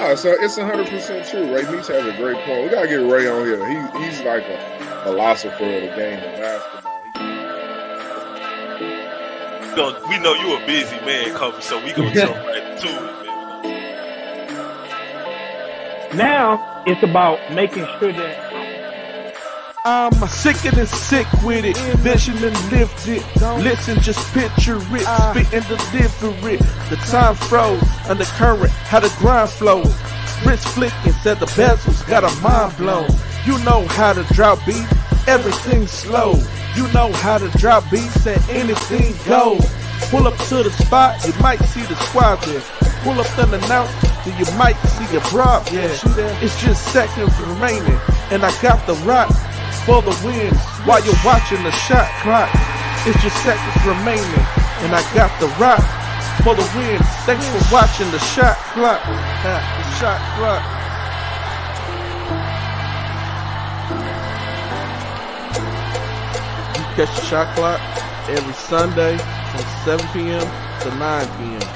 No, so it's 100% true. Ray Meach has a great point. We gotta get Ray on here. He's like a philosopher of the game of basketball. We know you a busy man, Kobe, so we gonna jump right to it, man. Now it's about making sure that I'm sick and sick with it, vision and lift it. Listen, just picture it, spit and deliver it. The time froze, undercurrent, how the grind flows. Wrist flicking, said the bezels, got a mind blown. You know how to drop beat, everything's slow. You know how to drop beat, said anything goes. Pull up to the spot, you might see the squad there. Pull up unannounced, then you might see a broad there. It's just seconds remaining, and I got the rock for the win while you're watching the shot clock. It's just seconds remaining, and I got the rock for the win. Thanks for watching the shot clock. The shot clock. You catch the shot clock every Sunday from 7 p.m. to 9 p.m.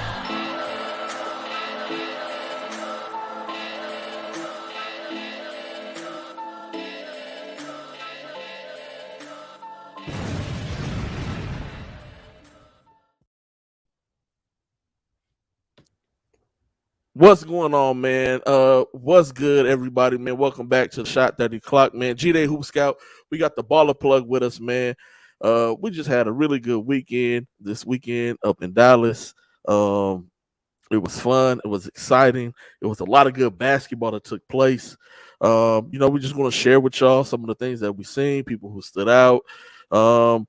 What's going on, man? What's good, everybody, man? Welcome back to the Shot30Clock, man. G-Day Hoop Scout. We got the baller plug with us, man. We just had a really good weekend this weekend up in Dallas. It was fun. It was exciting. It was a lot of good basketball that took place. We just want to share with y'all some of the things that we seen, people who stood out, so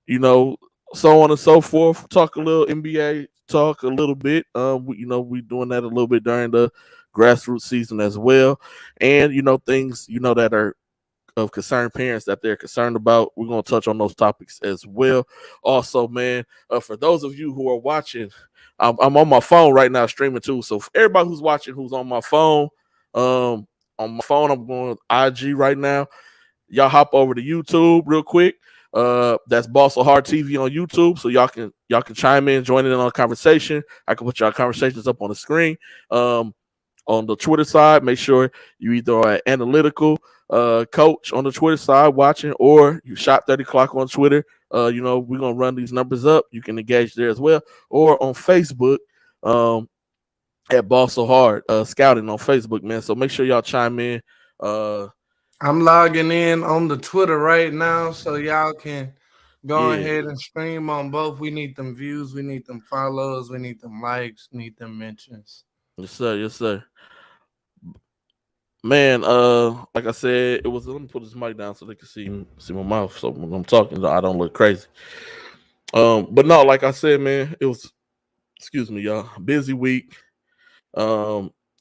on and so forth. Talk a little NBA. Talk a little bit. We doing that a little bit during the Grassroots season as well, and things that are of concern parents that they're concerned about. We're gonna touch on those topics as well. Also, man, for those of you who are watching, I'm on my phone right now streaming too. So for everybody who's watching, who's on my phone, I'm going IG right now. Y'all hop over to YouTube real quick. That's Boss So Hard TV on YouTube, so y'all can chime in, join in on the conversation. I can put y'all conversations up on the screen. On the Twitter side, make sure you either are analytical coach on the Twitter side watching, or you Shot30Clock on Twitter. We're gonna run these numbers up. You can engage there as well, or on Facebook at Boss So Hard Scouting on Facebook, man. So make sure y'all chime in. I'm logging in on the Twitter right now, so y'all can go ahead and stream on both. We need them views, we need them follows, we need them likes, we need them mentions. Yes, sir. Yes, sir. Man, like I said, it was. Let me put this mic down so they can see my mouth. So when I'm talking, I don't look crazy. But no, like I said, man, it was. Excuse me, y'all. Busy week.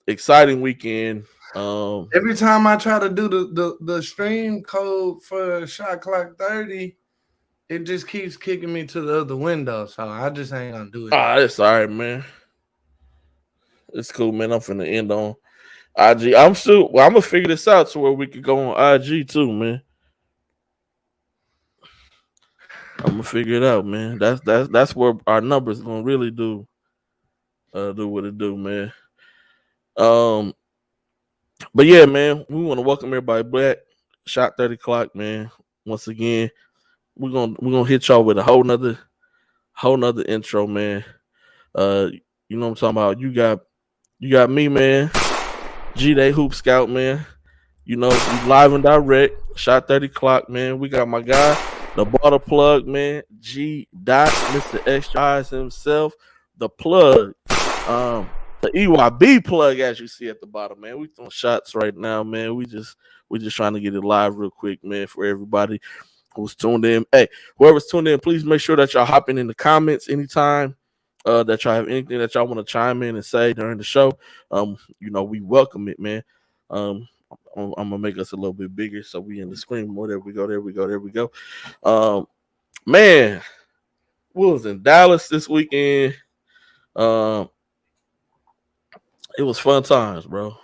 Exciting weekend. Every time I try to do the stream code for Shot Clock 30, it just keeps kicking me to the other window. So I just ain't gonna do it. It's all right, man. It's cool, man. I'm finna end on IG. I'm gonna figure this out to where we could go on IG too, man. I'm gonna figure it out, man. That's where our numbers gonna really do what it do, man. But yeah, man, we want to welcome everybody back. Shot30Clock, man. Once again, we're gonna hit y'all with a whole nother intro, man. You know what I'm talking about. You got me, man. G-Day Hoop Scout, man. We live and direct. Shot30Clock, man. We got my guy, the bottle plug, man. G. Mr. Extra Eyes himself, the plug. The EYB plug, as you see at the bottom, man. We throwing shots right now, man. We just trying to get it live real quick, man, for everybody who's tuned in. Hey, whoever's tuned in, please make sure that y'all hopping in the comments anytime that y'all have anything that y'all want to chime in and say during the show. We welcome it, man. I'm gonna make us a little bit bigger so we in the screen more. There we go. Man, we was in Dallas this weekend. It was fun times, bro.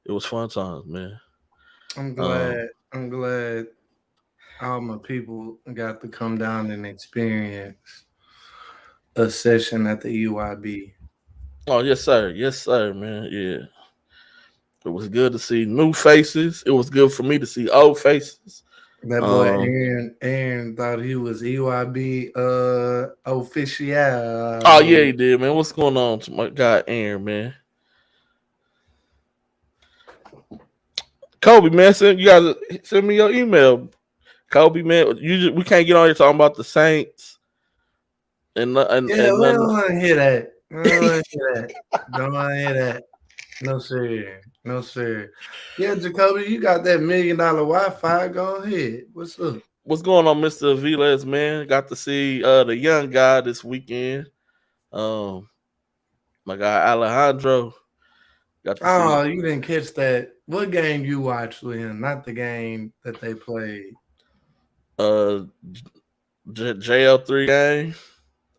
It was fun times, man. I'm glad all my people got to come down and experience a session at the EYB. Oh, yes, sir, man. Yeah. It was good to see new faces. It was good for me to see old faces. That boy Aaron thought he was EYB official. Oh yeah, he did, man. What's going on to my guy Aaron, man? Kobe, man, you guys send me your email. Kobe, man, we can't get on here talking about the Saints and we don't want to hear that. Don't want to hear that. No sir, no sir. Yeah, Jacoby, you got that $1 million Wi-Fi. Go ahead. What's up? What's going on, Mr. Aviles, man? Got to see the young guy this weekend. My guy Alejandro. Got to see. You didn't catch that. What game you watched with him? Not the game that they played. JL3 game.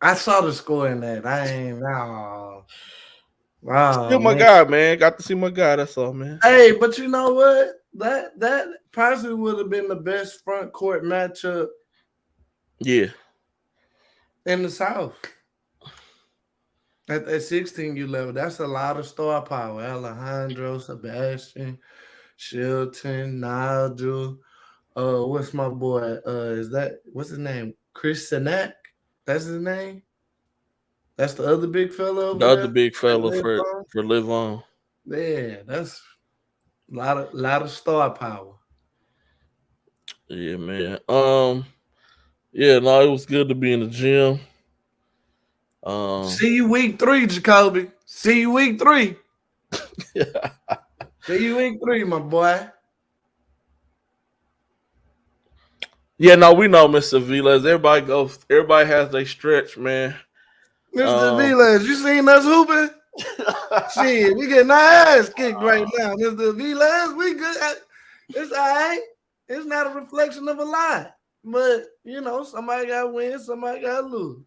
I saw the score in that. I ain't wow. Still my guy, man. Got to see my guy. That's all, man. Hey, but you know what? That possibly would have been the best front court matchup. Yeah. In the South. At 16U level, that's a lot of star power. Alejandro, Sebastian, Shilton, Nigel. What's my boy? What's his name? Chris Sinak? That's his name? That's the other big fella over there? The other big fella for Live On. Yeah, that's a lot of star power. Yeah, man. Yeah, no, it was good to be in the gym. See you week 3, Jacoby. See you week 3. See you week 3, my boy. Yeah, no, we know, Mr. Vilas. Everybody has their stretch, man. Mr. Vilas, you seen us hooping? Shit, we getting our ass kicked right now. Mr. Vilas, we good. It's all right. It's not a reflection of a lot. But, you know, somebody got to win, somebody got to lose.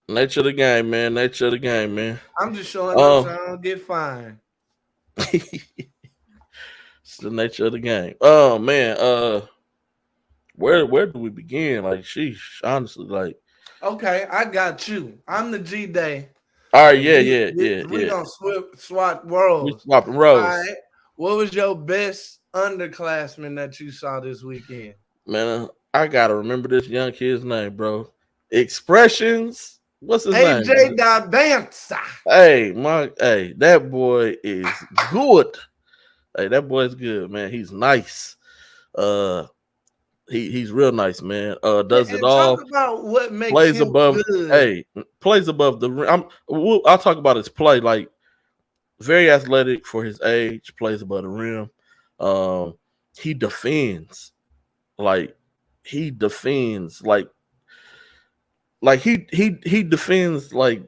Nature of the game, man. Nature of the game, man. I'm just showing up so I don't get fined. It's the nature of the game. Oh man, where do we begin? Like, sheesh, honestly, like. Okay, I got you. I'm the G Day. All right, yeah. We gonna swap roles. We swapping roles. All right. What was your best underclassman that you saw this weekend? Man, I gotta remember this young kid's name, bro. Expressions. What's his name? AJ Dabanza. Hey, that boy is good. Hey, that boy's good, man. He's nice. He's real nice, man. Does it all. Talk about what makes plays him above. good. Hey, plays above the rim. I'll talk about his play. Like, very athletic for his age. Plays above the rim. He defends. Like he defends. Like he defends like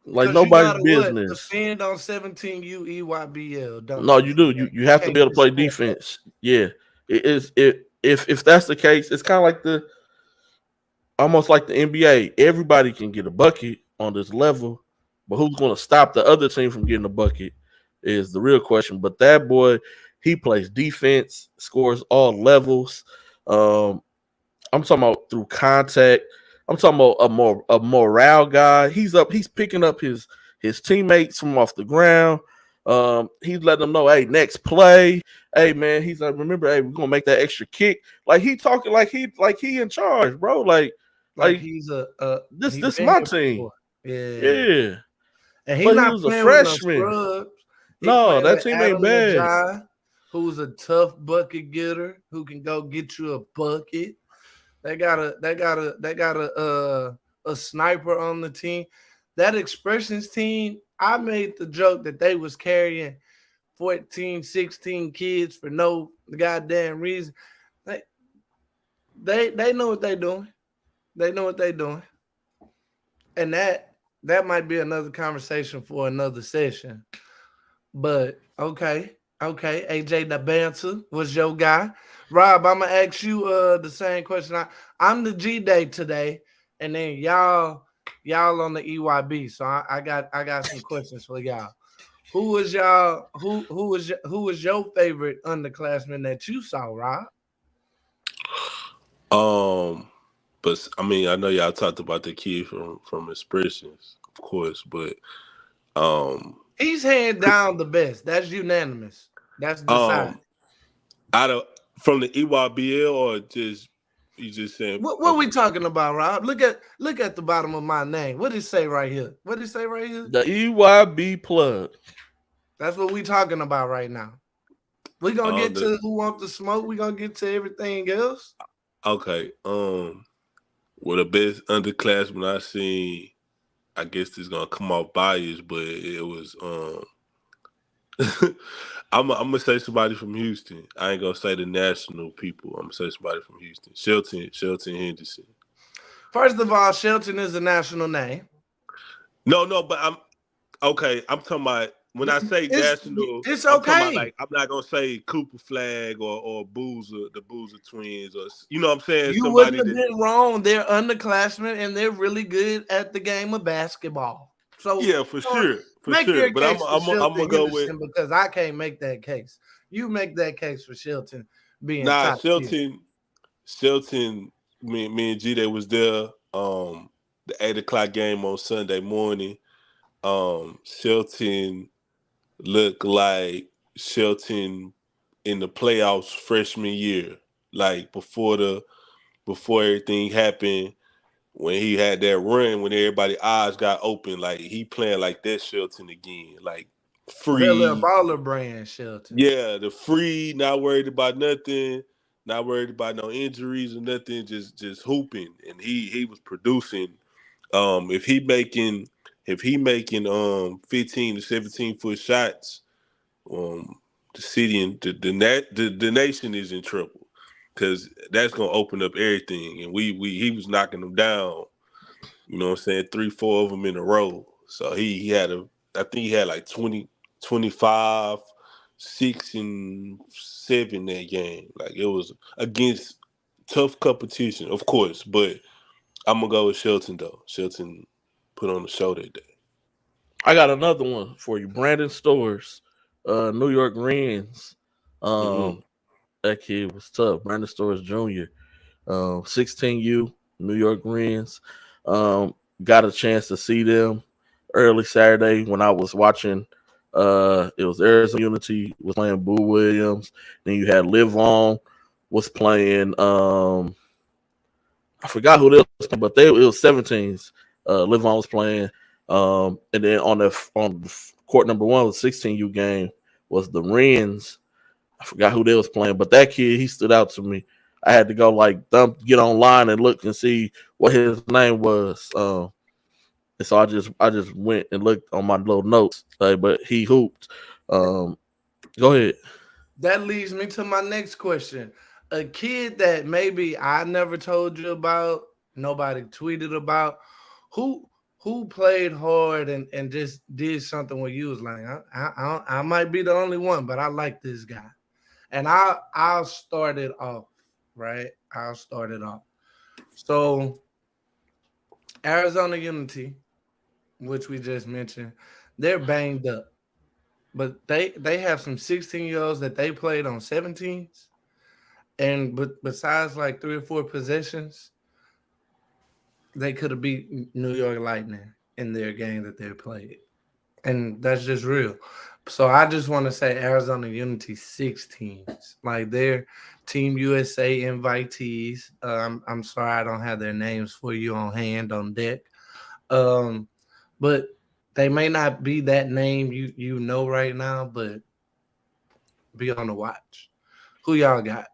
nobody's business. Defend on 17U EYBL. No, you do. You have to be able to play defense. Yeah, if that's the case, it's kind of like almost like the NBA. Everybody can get a bucket on this level, but who's going to stop the other team from getting a bucket is the real question. But that boy, he plays defense, scores all levels. I'm talking about through contact. I'm talking about a morale guy. He's picking up his teammates from off the ground. He's letting them know, hey, next play. Hey man, he's like, remember, hey, we're gonna make that extra kick. Like he talking like he in charge, bro. Like he's this my team. Yeah. And he was a freshman. No, that team ain't bad. Who's a tough bucket getter who can go get you a bucket. They got a sniper on the team. That Expressions team, I made the joke that they was carrying 14, 16 kids for no goddamn reason. They know what they're doing. They know what they're doing. And that might be another conversation for another session. But okay, AJ Dabanza was your guy. Rob, I'm gonna ask you the same question. I'm the G Day today, and then y'all on the EYB. So I got some questions for y'all. Who was your favorite underclassman that you saw, Rob? But I mean, I know y'all talked about the kid from Expressions, of course, but He's hands down the best. That's unanimous. That's decided. From the EYBL or just you just saying What are we talking about, Rob? Look at the bottom of my name. What did it say right here? What did it say right here? The EYB plug. That's what we talking about right now. We're gonna get to who wants the smoke. We're gonna get to everything else. Okay. Well, the best underclassmen I seen, I guess this is gonna come off biased, but it was I'm gonna say somebody from Houston. I ain't gonna say the national people. I'm gonna say somebody from Houston. Shelton Henderson. First of all, Shelton is a national name. No, but I'm talking about when I say national. It's okay. I'm not gonna say Cooper Flag or Boozer, the Boozer twins, or you know what I'm saying. You wouldn't have been wrong. They're underclassmen and they're really good at the game of basketball. So yeah, for sure. Make your but case I'm gonna go with because I can't make that case. You make that case for Shelton being Shelton. Me and G-Day was there. The 8:00 game on Sunday morning. Shelton looked like Shelton in the playoffs freshman year, like before everything happened. When he had that run, when everybody's eyes got open, like he playing like that Shelton again, like free. That little baller brand Shelton. Yeah, the free, not worried about nothing, not worried about no injuries or nothing, just hooping. And he was producing. If he making 15 to 17 foot shots, the city and the nation is in trouble. Because that's gonna open up everything, and he was knocking them down. You know what I'm saying? 3-4 of them in a row. So I think he had like 20, 25, 6 and 7 that game. Like it was against tough competition, of course. But I'm gonna go with Shelton though. Shelton put on the show that day. I got another one for you, Brandon Stores, New York Rens. That kid was tough. Brandon Stores Jr., 16U, New York Rens. Got a chance to see them early Saturday when I was watching. It was Arizona Unity was playing Boo Williams. Then you had Live On was playing. I forgot who they was, but it was 17s. Live On was playing. And then on court number 1 was 16U game was the Rens. I forgot who they was playing, but that kid, he stood out to me. I had to go get online and look and see what his name was. And so I just went and looked on my little notes, but he hooped. Go ahead. That leads me to my next question. A kid that maybe I never told you about, nobody tweeted about, who played hard and just did something where you was like, I might be the only one, but I like this guy. And I'll start it off, right? I'll start it off. So Arizona Unity, which we just mentioned, they're banged up. But they have some 16-year-olds that they played on 17s. And besides like 3 or 4 possessions, they could have beat New York Lightning in their game that they played. And that's just real. So I just want to say Arizona Unity 16s, like they're Team USA invitees. I'm sorry I don't have their names for you on hand on deck, but they may not be that name you know right now, but be on the watch. Who y'all got?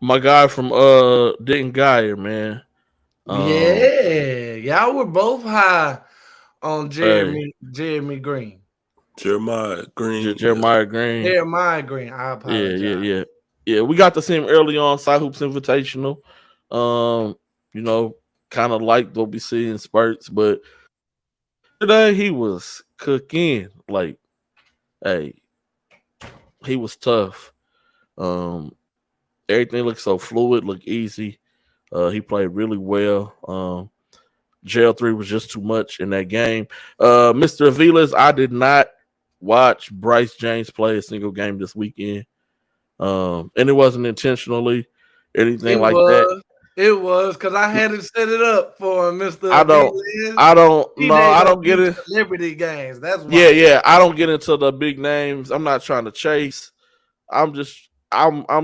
My guy from Denton Geyer, man. Yeah, y'all were both high on Jeremy Green. Jeremiah Green. I apologize. Yeah. We got to see him early on Side Hoops Invitational. Kind of like what we see in spurts, but today he was cooking. Like, hey, he was tough. Everything looked so fluid, looked easy. He played really well. Jail 3 was just too much in that game. Mr. Aviles, I did not watch Bryce James play a single game this weekend. And it wasn't intentionally anything like that. It was because I had to set it up for Mr. I don't get it. Celebrity games. That's why. Yeah. I don't get into the big names. I'm not trying to chase. I'm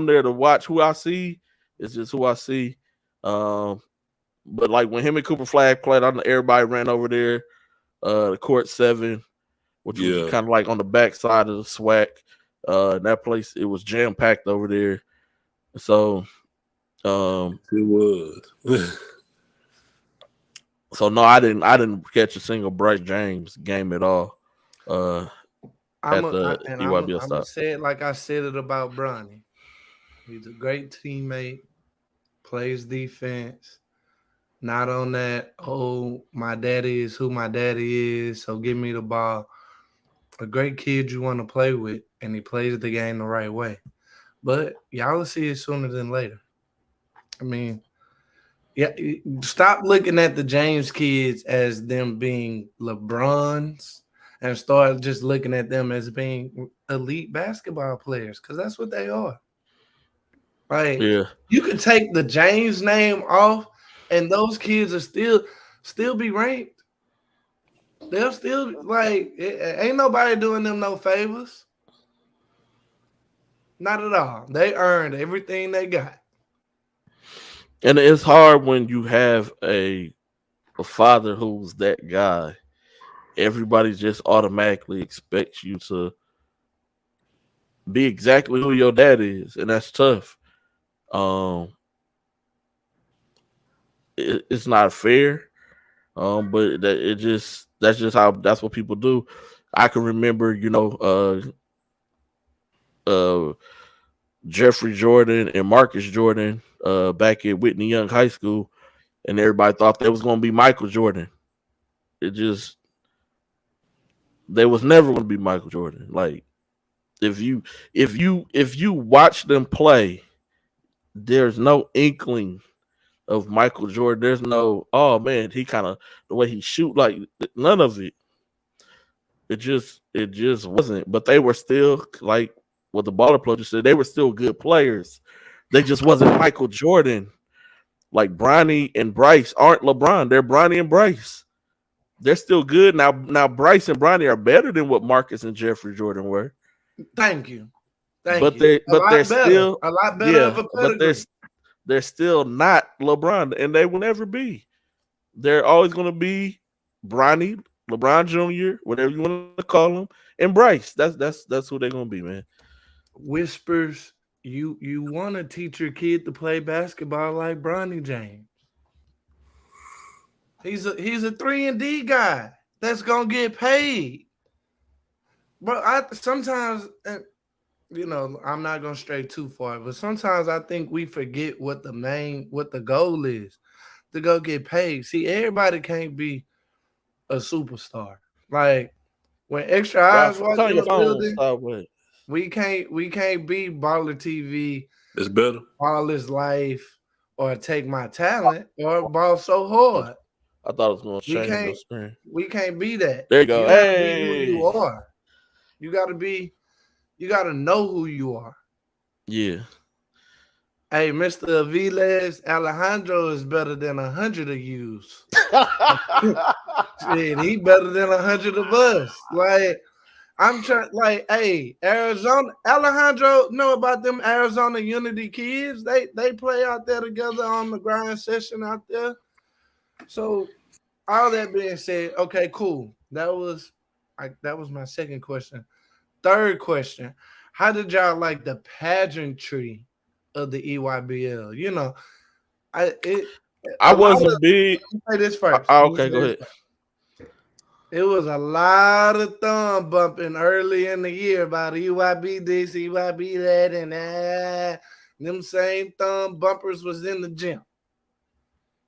there to watch who I see. It's just who I see. But like when him and Cooper Flag played, I know everybody ran over there. The court 7, which was kind of like on the back side of the SWAC. That place, it was jam packed over there. So it was. So no, I didn't catch a single Bryce James game at all. I'm gonna say it like I said it about Bronny. He's a great teammate, plays defense. Not on that, oh, my daddy is who my daddy is, so give me the ball. A great kid you want to play with, and he plays the game the right way. But y'all will see it sooner than later. I mean, yeah, stop looking at the James kids as them being LeBrons and start just looking at them as being elite basketball players, because that's what they are. Right? Yeah. You could take the James name off, and those kids are still be ranked. They'll still ain't nobody doing them no favors. Not at all. They earned everything they got. And it's hard when you have a father who's that guy. Everybody just automatically expects you to be exactly who your dad is, and that's tough. It's not fair, but that's what people do. I can remember, Jeffrey Jordan and Marcus Jordan back at Whitney Young High School, and everybody thought they was going to be Michael Jordan. They was never going to be Michael Jordan. Like if you watch them play, there's no inkling of Michael Jordan. There's no, oh man, he kind of the way he shoot, like none of it. It just wasn't. But they were still, like what the baller plug just said, they were still good players. They just wasn't Michael Jordan. Like Bronny and Bryce aren't LeBron. They're Bronny and Bryce. They're still good. Now Bryce and Bronny are better than what Marcus and Jeffrey Jordan were. Thank you. But they're still a lot better of a but they're still not LeBron, and they will never be. They're always going to be Bronny, LeBron Jr., whatever you want to call him, and Bryce. That's who they're going to be, man. Whispers, you want to teach your kid to play basketball like Bronny James. He's a 3-and-D guy that's going to get paid. But sometimes, I'm not going to stray too far, but sometimes I think we forget what the goal is, to go get paid. See, everybody can't be a superstar. Like when Extra Eyes walk in the building, we can't be Baller TV. It's better. Baller's Life, or Take My Talent, or Ball So Hard. I thought it was going to change the screen. We can't be that. There you go. Hey, be who you are. You gotta know who you are. Yeah. Hey, Mr. Aviles, Alejandro is better than 100 of yous. Shit, he better than 100 of us. Like, I'm trying, like, hey, Arizona, Alejandro, know about them Arizona Unity kids? They play out there together on the grind session out there. So, all that being said, okay, cool. That was my second question. Third question: how did y'all like the pageantry of the EYBL? I wasn't big. Let me say this first. Okay, go ahead. It was a lot of thumb bumping early in the year about EYB this, EYB that, and them same thumb bumpers was in the gym.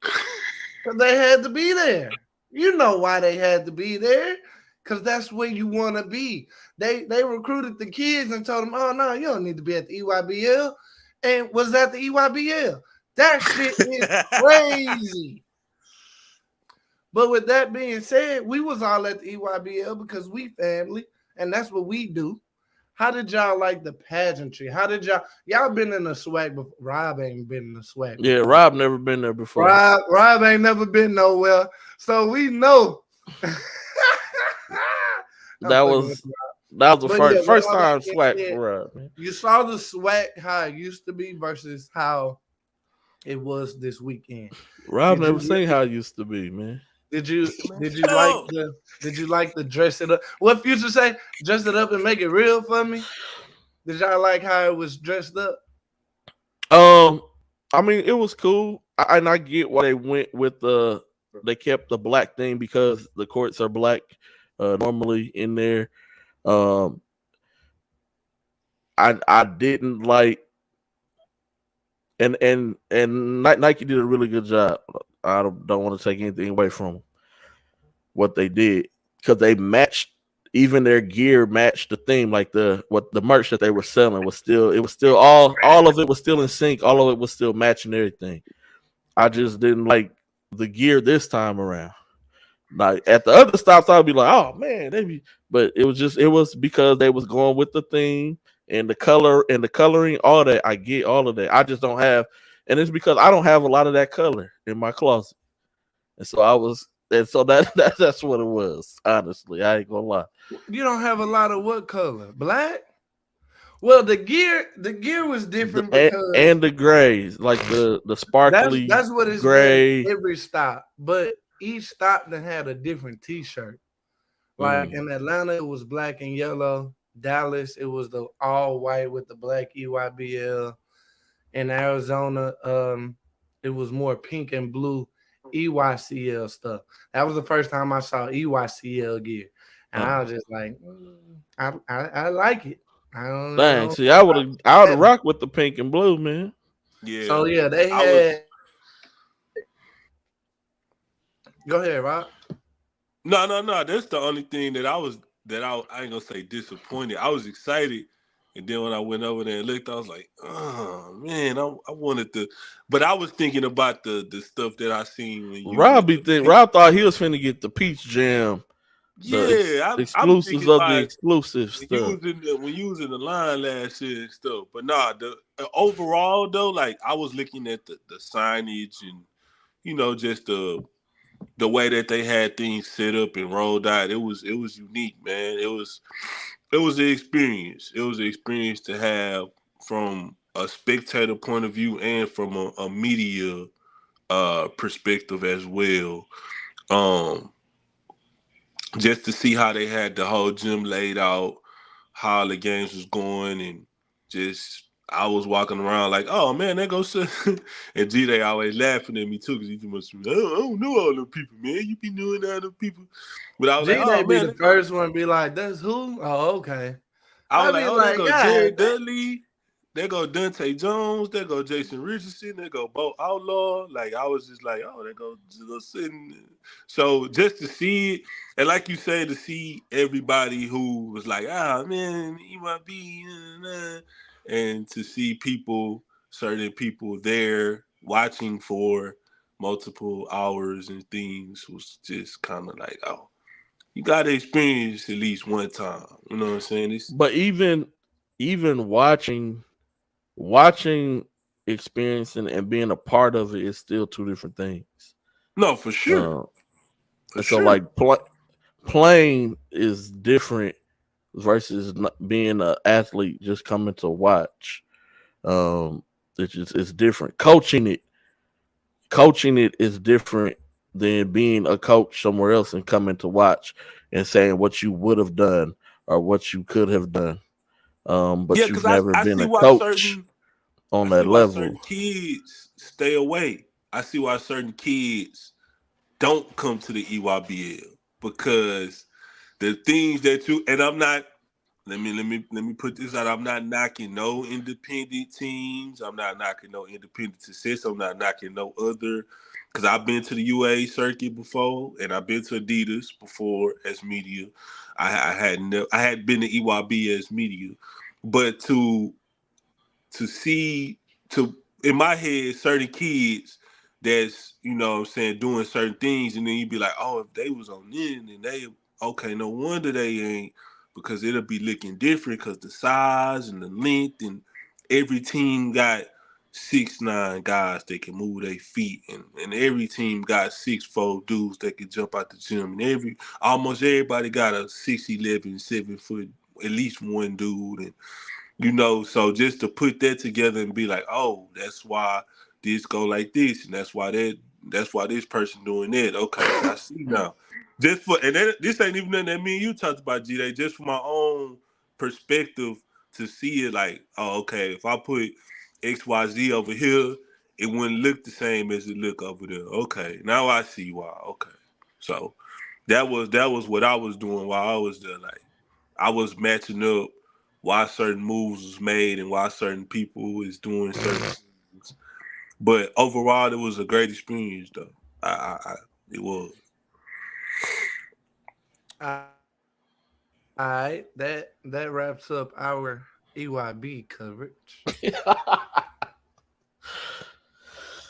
Because they had to be there. You know why they had to be there. Because that's where you want to be. They recruited the kids and told them, oh, no, you don't need to be at the EYBL. And was at the EYBL. That shit is crazy. But with that being said, we was all at the EYBL because we family, and that's what we do. How did y'all like the pageantry? How did y'all been in the swag before? Rob ain't been in the swag before. Yeah, Rob never been there before. Rob ain't never been nowhere. So we know. that was the first time swag for Rob. Man. You saw the swag how it used to be versus how it was this weekend. Rob never seen how it used to be, man. Did you like the dress it up? What Future say? Dress it up and make it real for me. Did y'all like how it was dressed up? I mean, it was cool, and I get why they went with they kept the black thing because the courts are black normally in there. I didn't like, and Nike did a really good job. I don't want to take anything away from what they did because they matched, even their gear matched the theme. Like the merch that they were selling was still all of it was still in sync. All of it was still matching everything. I just didn't like the gear this time around. Like at the other stops, I'd be like, oh man, but it was because they was going with the theme and the color and the coloring, all that. I get all of that. I just don't have. And it's because I don't have a lot of that color in my closet. And so that's what it was. Honestly, I ain't gonna lie. You don't have a lot of what color? Black? Well, the gear was different because and the grays, like the sparkly. That's what it's gray every stop. But each stop that had a different T-shirt. Like in Atlanta, it was black and yellow. Dallas, it was the all white with the black EYBL. In Arizona, it was more pink and blue EYCL stuff. That was the first time I saw EYCL gear, and I was just like, I like it. I don't know. See, I would have rocked with the pink and blue, man. Yeah. So yeah, they had. Go ahead, Rob. No. That's the only thing that I ain't gonna say disappointed. I was excited. And then when I went over there and looked, I was like, oh man, I wanted to, but I was thinking about the stuff that I seen when you Rob thought he was finna get the Peach Jam. Exclusives of the exclusive stuff. When you was in the line last year and stuff. But the overall though, like I was looking at the signage and just the way that they had things set up and rolled out. It was unique, man. It was an experience. It was an experience to have from a spectator point of view and from a media perspective as well. Just to see how they had the whole gym laid out, how the games was going, and just I was walking around like, oh man, there goes and G-Day always laughing at me too because he too much. I don't know all them people, man. You be knowing all them people, but I was G-Day like, oh man, the first one be like, that's who? Oh, okay. I was like, there go Jared Dudley, there go Dante Jones, there go Jason Richardson, there go Bo Outlaw. Like I was just like, oh, there go sitting. So just to see it, and like you said, to see everybody who was like, man, EYB, and to see certain people there watching for multiple hours and things was just kind of like, oh, you got to experience at least one time. You know what I'm saying? But even watching, experiencing, and being a part of it is still two different things. No, for sure. So like playing is different versus being an athlete just coming to watch. It's different. Coaching it is different than being a coach somewhere else and coming to watch and saying what you would have done or what you could have done. But you've never been a coach on that level. Certain kids stay away. I see why certain kids don't come to the EYBL because the things that and I'm not. Let me put this out. I'm not knocking no independent teams. I'm not knocking no independent success. I'm not knocking no other, because I've been to the UA circuit before, and I've been to Adidas before as media. I had been to EYB as media, but to see in my head certain kids that's doing certain things, and then you'd be like, oh, if they was on then they okay. No wonder they ain't because it'll be looking different because the size and the length, and every team got 6'9" guys that can move their feet, and every team got 6'4" dudes that can jump out the gym, and almost everybody got a 6'11", 7 foot, at least one dude, and so just to put that together and be like, oh, that's why this go like this, and that's why this person doing that. Okay, I see now. This ain't even nothing that me and you talked about, G-Day, just from my own perspective to see it like, oh, okay, if I put XYZ over here, it wouldn't look the same as it look over there. Okay, now I see why. Okay. So that was what I was doing while I was there. Like, I was matching up why certain moves was made and why certain people is doing certain things. But overall, it was a great experience, though. It was. All right, that wraps up our EYB coverage.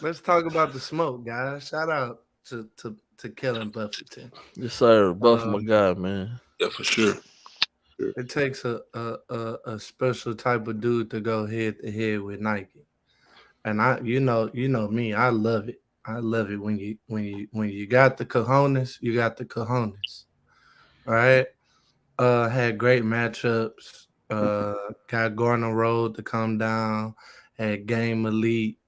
Let's talk about the smoke, guys. Shout out to Kellen Buffington. Yes, sir. Buff, my guy, man. Yeah, for sure. It takes a special type of dude to go head to head with Nike, and you know me. I love it. I love it when you got the cojones. You got the cojones. All right. Had great matchups. Got Gardner Road to come down. Had Game Elite.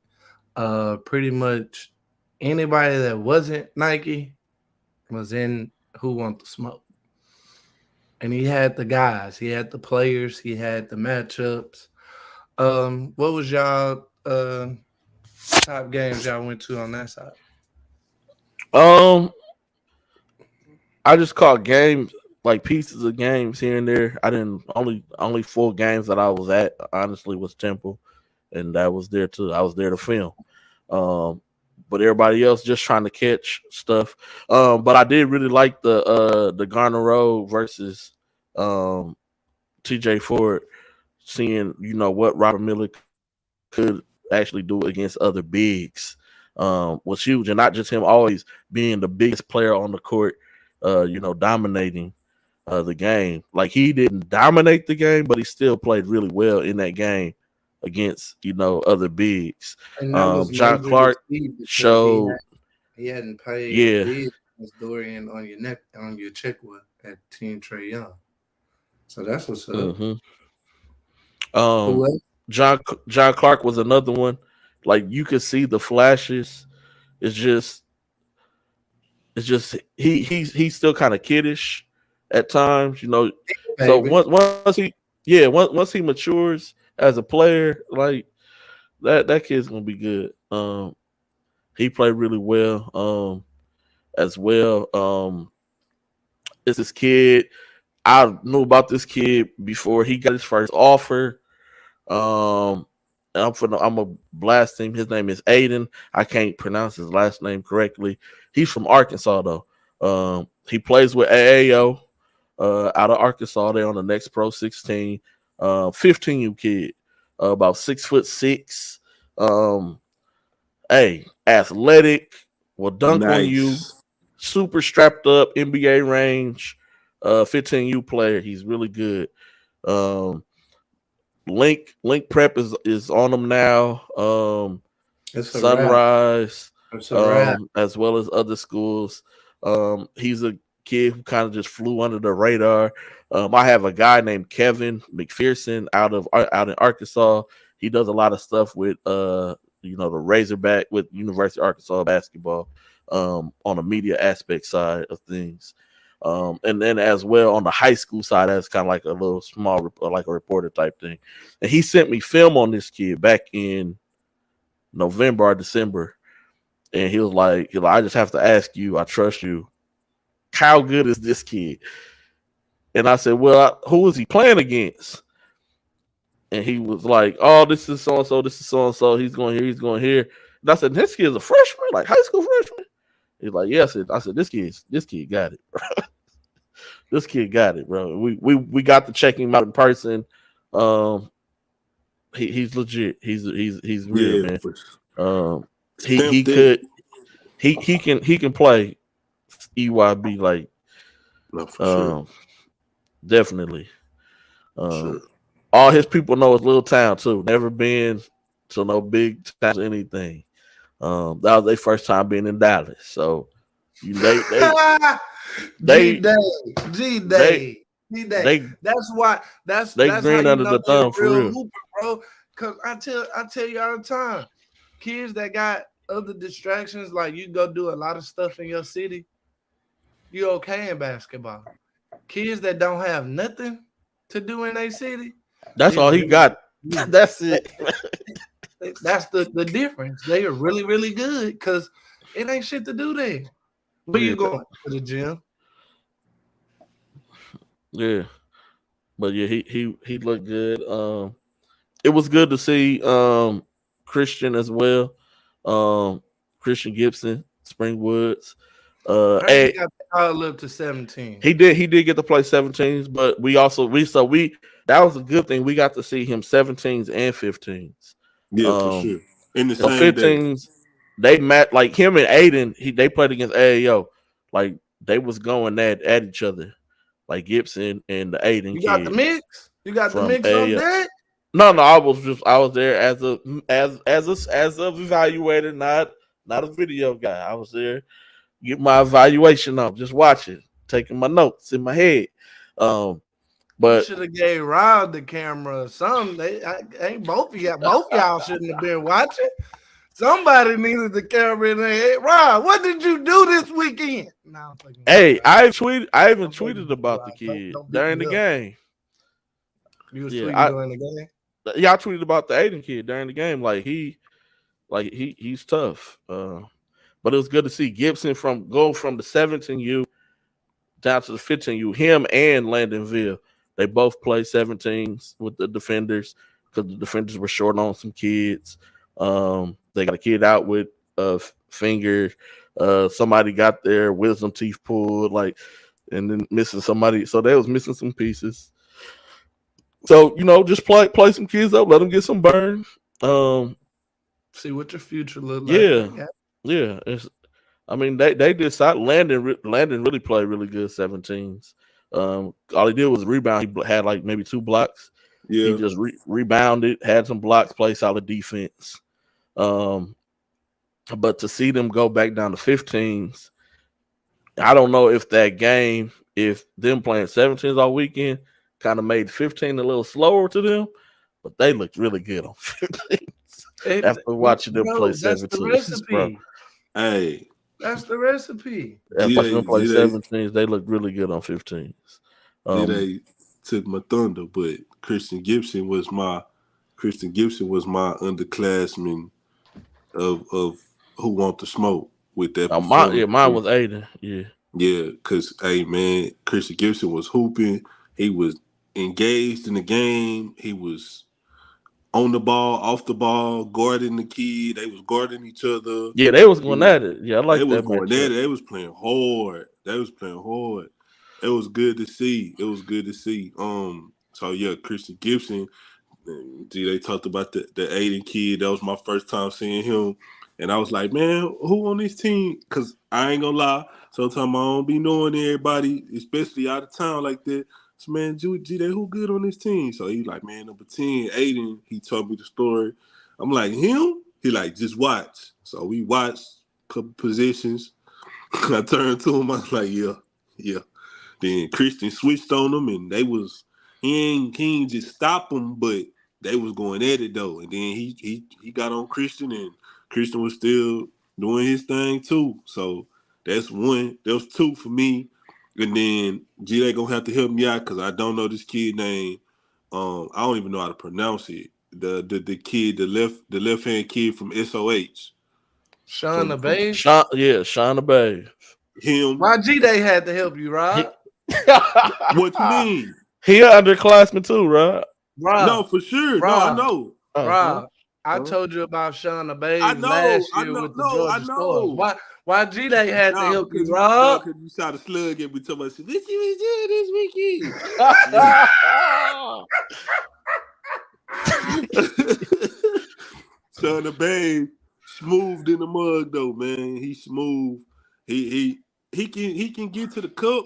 Pretty much anybody that wasn't Nike was in Who Want the Smoke. And he had the guys, he had the players, he had the matchups. What was y'all top games y'all went to on that side? I just caught games, like pieces of games here and there. I didn't only 4 games that I was at, honestly, was Temple, and that was there too. I was there to film. But everybody else just trying to catch stuff. But I did really like the Garner Road versus TJ Ford, seeing what Robert Miller could actually do against other bigs was huge, and not just him always being the biggest player on the court, dominating the game. Like, he didn't dominate the game, but he still played really well in that game against other bigs. John Clark showed he hadn't played big as Dorian on your check at Team Trae Young, so that's what's up. Mm-hmm. John Clark was another one. Like, you could see the flashes. It's just he's still kind of kiddish at times, So once he matures as a player, like that kid's gonna be good. He played really well as well. It's this kid. I knew about this kid before he got his first offer. I'm gonna blast him. His name is Aiden. I can't pronounce his last name correctly. He's from Arkansas though. He plays with AAO out of Arkansas. They're on the next Pro 16. 15U kid, about 6'6". Athletic, will dunk on you, super strapped up, NBA range, 15U player. He's really good. Link prep is on him now. Sunrise, as well as other schools. He's a kid who kind of just flew under the radar. I have a guy named Kevin McPherson out in Arkansas. He does a lot of stuff with the Razorback with University of Arkansas basketball on the media aspect side of things. And then as well on the high school side, that's kind of like a little small, like a reporter type thing. And he sent me film on this kid back in November or December. And he was like, I just have to ask you, I trust you. How good is this kid? And I said, well, who is he playing against? And he was like, oh, this is so-and-so, this is so-and-so. He's going here, he's going here. And I said, this kid is a freshman, like high school freshman? He's like, yes. I said, this kid got it, bro. This kid got it, bro. We got to check him out in person. He's legit. He's real, man. He can play EYB like definitely. Sure. All his people know his little town too. Never been to no big towns or anything. That was their first time being in Dallas. So they G they Day. they That's why. That's how green you under know the they a thumb for real real. hooper, bro. Cause I tell you all the time, kids that got other distractions, like you go do a lot of stuff in your city, you okay in basketball. Kids that don't have nothing to do in their city, That's it's all he really got. That's it. that's the difference. They are really, really good because it ain't shit to do there. Where Yeah. you going? To the gym? Yeah. But yeah, he looked good. It was good to see Christian as well. Christian Gibson, Spring Woods. I heard he Hey, got all up to 17. he did get to play 17s, but we that was a good thing. We got to see him 17s and 15s. Yeah, for sure. In the So same day. 15s, they met like him and Aiden. They played against AAO. Like they was going at each other. Like Gibson and the Aiden You got kid the mix? You got the from mix on AAO. deck? No, I was there as a evaluator, not a video guy. I was there, get my evaluation on, just watching, taking my notes in my head. You But should have gave Rob the camera or something. Ain't both of y'all shouldn't have been watching. Somebody needed the camera in their head. Rob, what did you do this weekend? No, hey, I even tweeted about the kid Don't beat during me the up. game. You was Yeah, tweeting during the game? Y'all tweeted about the Aiden kid during the game. He's tough. But it was good to see Gibson go from the 17U down to the 15U. Him and Landonville, they both play 17s with the defenders because the defenders were short on some kids. They got a kid out with a finger. Somebody got their wisdom teeth pulled, and then missing somebody. So they was missing some pieces. So just play some kids up, let them get some burn. See what your future look Yeah, like. yeah. They did side. Landon really played really good 17s. All he did was rebound. He had like maybe 2 blocks. Yeah. He just rebounded, had some blocks, played solid defense. But to see them go back down to 15s, I don't know if that game, if them playing 17s all weekend, kind of made 15 a little slower to them, but they looked really good on 15s after watching them play 17s. That's the recipe. Bro. Hey. That's the recipe. After watching them play 17s, they looked really good on 15s. They took my thunder, but Christian Gibson was my underclassman of who want to smoke with that. Mine was Aiden. Yeah, because man, Christian Gibson was hooping. He was engaged in the game. He was on the ball, off the ball, guarding the kid. They was guarding each other. Yeah, they was going at it. Yeah, I like that. They was going at it. They was playing hard. It was good to see. So yeah, Christian Gibson. They talked about the Aiden kid. That was my first time seeing him. And I was like, man, who on this team? Because I ain't gonna lie, sometimes I don't be knowing everybody, especially out of town like that. So, man, G-Day, who good on this team? So he's like, man, number 10, Aiden. He told me the story. I'm like, him? He like, just watch. So we watched a couple positions. I turned to him. I was like, yeah. Then Christian switched on them, and he ain't just stop them, but they was going at it though. And then he got on Christian, and Christian was still doing his thing too. So that's one. There was 2 for me. And then G-Day gonna have to help me out because I don't know this kid name. I don't even know how to pronounce it. The kid, the left hand kid from SOH. Sean the Babe? Sean the Babe. Him. Why G-Day had to help you, Rob? What you mean? He an underclassman too, right? Rob. No, for sure. Rob. No, I know. Rob, I told you about Sean the Babe last year with the Georgia Stars. Why G-Day had to help you, Rob? Because you shot a slug at me talking about, this was good this weekend. Sean the Babe, smooth in the mug though, man. He's smooth. He can get to the cup,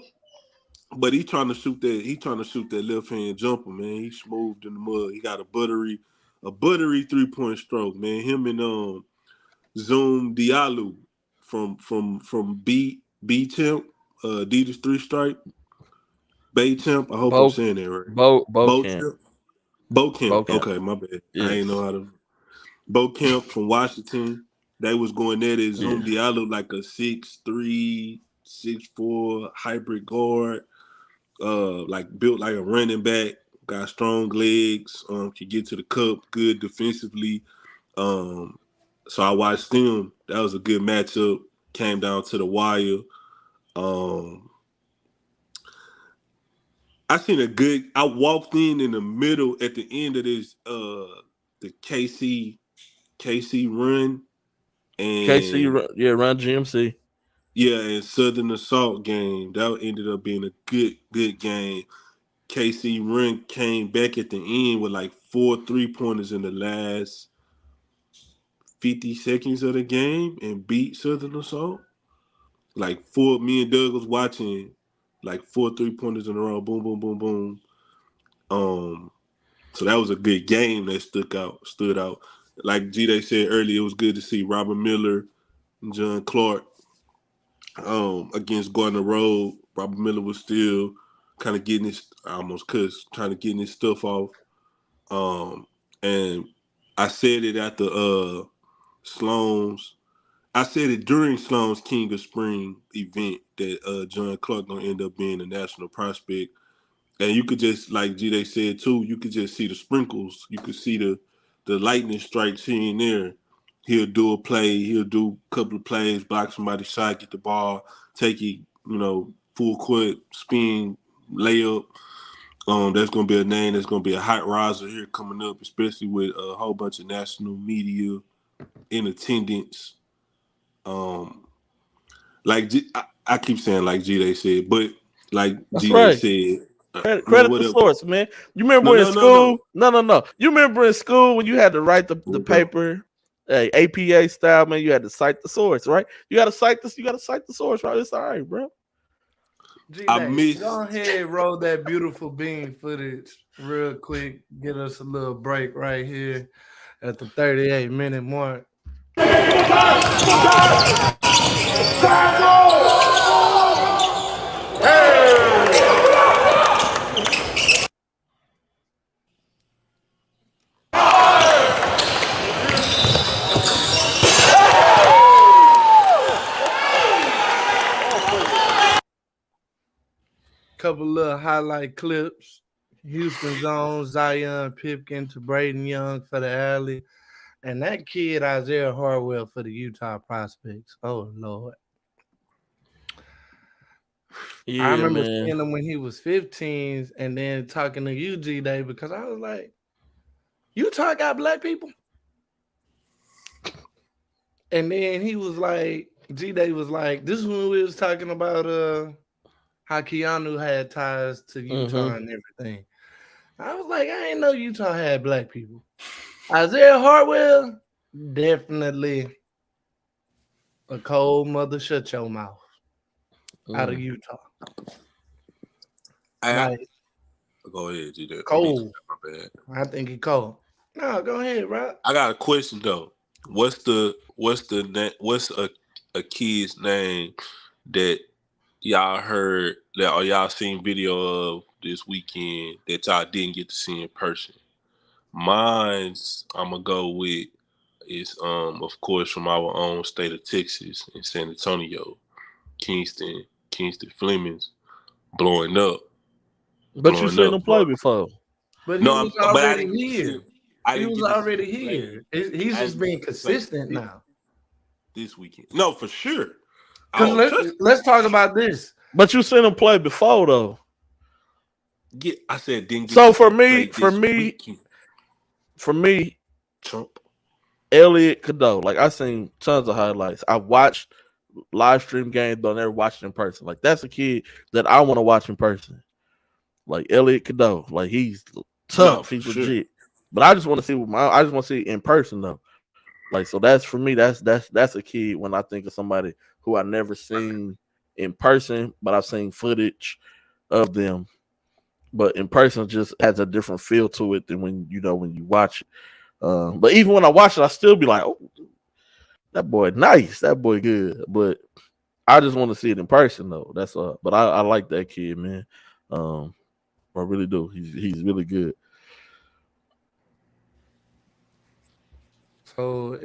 But he trying to shoot that. He trying to shoot that left hand jumper, man. He smoothed in the mud. He got a buttery 3-point stroke, man. Him and Zoom Diallo from B Temp, Adidas 3 Stripe, Bay Temp. I hope I'm saying that right. Bo Camp. Temp. Bo Camp. Bo Camp. Okay, my bad. Yes. I ain't know how to. Bo Camp from Washington. They was going there to Zoom Diallo like a 6'3", 6'4" hybrid guard. Like built like a running back, got strong legs, can get to the cup, good defensively. So I watched them. That was a good matchup. Came down to the wire. I walked in the middle at the end of this the KC run and Run GMC. Yeah, and Southern Assault game. That ended up being a good game. KC Run came back at the end with like 4 3-pointers in the last 50 seconds of the game and beat Southern Assault. Like me and Doug was watching like 4 3-pointers in a row. Boom, boom, boom, boom. So that was a good game that stood out. Like G-Day said earlier, it was good to see Robert Miller and John Clark against Gardner Road. Robert Miller was still kind of getting his, I almost cussed, trying to get his stuff off. And I said it at the Sloan's. I said it during Sloan's King of Spring event that John Clark gonna end up being a national prospect. And you could just, like G-Day said too, you could just see the sprinkles. You could see the lightning strikes here and there. He'll do a play. He'll do a couple of plays, block somebody's shot, get the ball, take it, full court, spin, layup. That's going to be a name that's going to be a hot riser here coming up, especially with a whole bunch of national media in attendance. I keep saying like G-Day said, but like G-Day said, Credit the source, man. You remember in school? No. You remember in school when you had to write the paper, APA style, man. You had to cite the source, right? You got to cite this. You got to cite the source, right? It's all right, bro. Go ahead, roll that beautiful bean footage real quick. Get us a little break right here at the 38-minute mark. Couple little highlight clips. Houston Jones, Zion Pipkin to Braden Young for the alley. And that kid, Isaiah Harwell, for the Utah Prospects. Oh, Lord. Yeah, I remember seeing him when he was 15 and then talking to you, G-Day, because I was like, Utah got black people? And then he was like, G-Day was like, this is when we was talking about how Keanu had ties to Utah and everything. I was like, I didn't know Utah had black people. Isaiah Harwell, definitely a cold mother shut your mouth out of Utah. Go ahead, G-Day. Cold. My bad. I think he cold. No, go ahead, Rob. I got a question though. What's a kid's name that y'all heard that or y'all seen video of this weekend that y'all didn't get to see in person? Mine's I'm gonna go with is of course from our own state of Texas in San Antonio, Kingston Flemings blowing up. But you seen him play before. But he was already here. He was already here. He's just being consistent now. This weekend. No, for sure. Let's talk about this. But you seen him play before though. Yeah, I said didn't get so for me, Trump. Elliot Cadeau. Like I seen tons of highlights. I watched live stream games, but I never watched it in person. Like that's a kid that I want to watch in person. Like Elliot Cadeau. Like he's tough. He's legit. But I just want to see I just want to see it in person though. Like so that's for me, that's a kid when I think of somebody who I never seen in person, but I've seen footage of them, but in person just has a different feel to it than when you watch it. But even when I watch it, I still be like, oh, that boy nice, that boy good. But I just want to see it in person though. That's but I like that kid, man. I really do. He's really good. So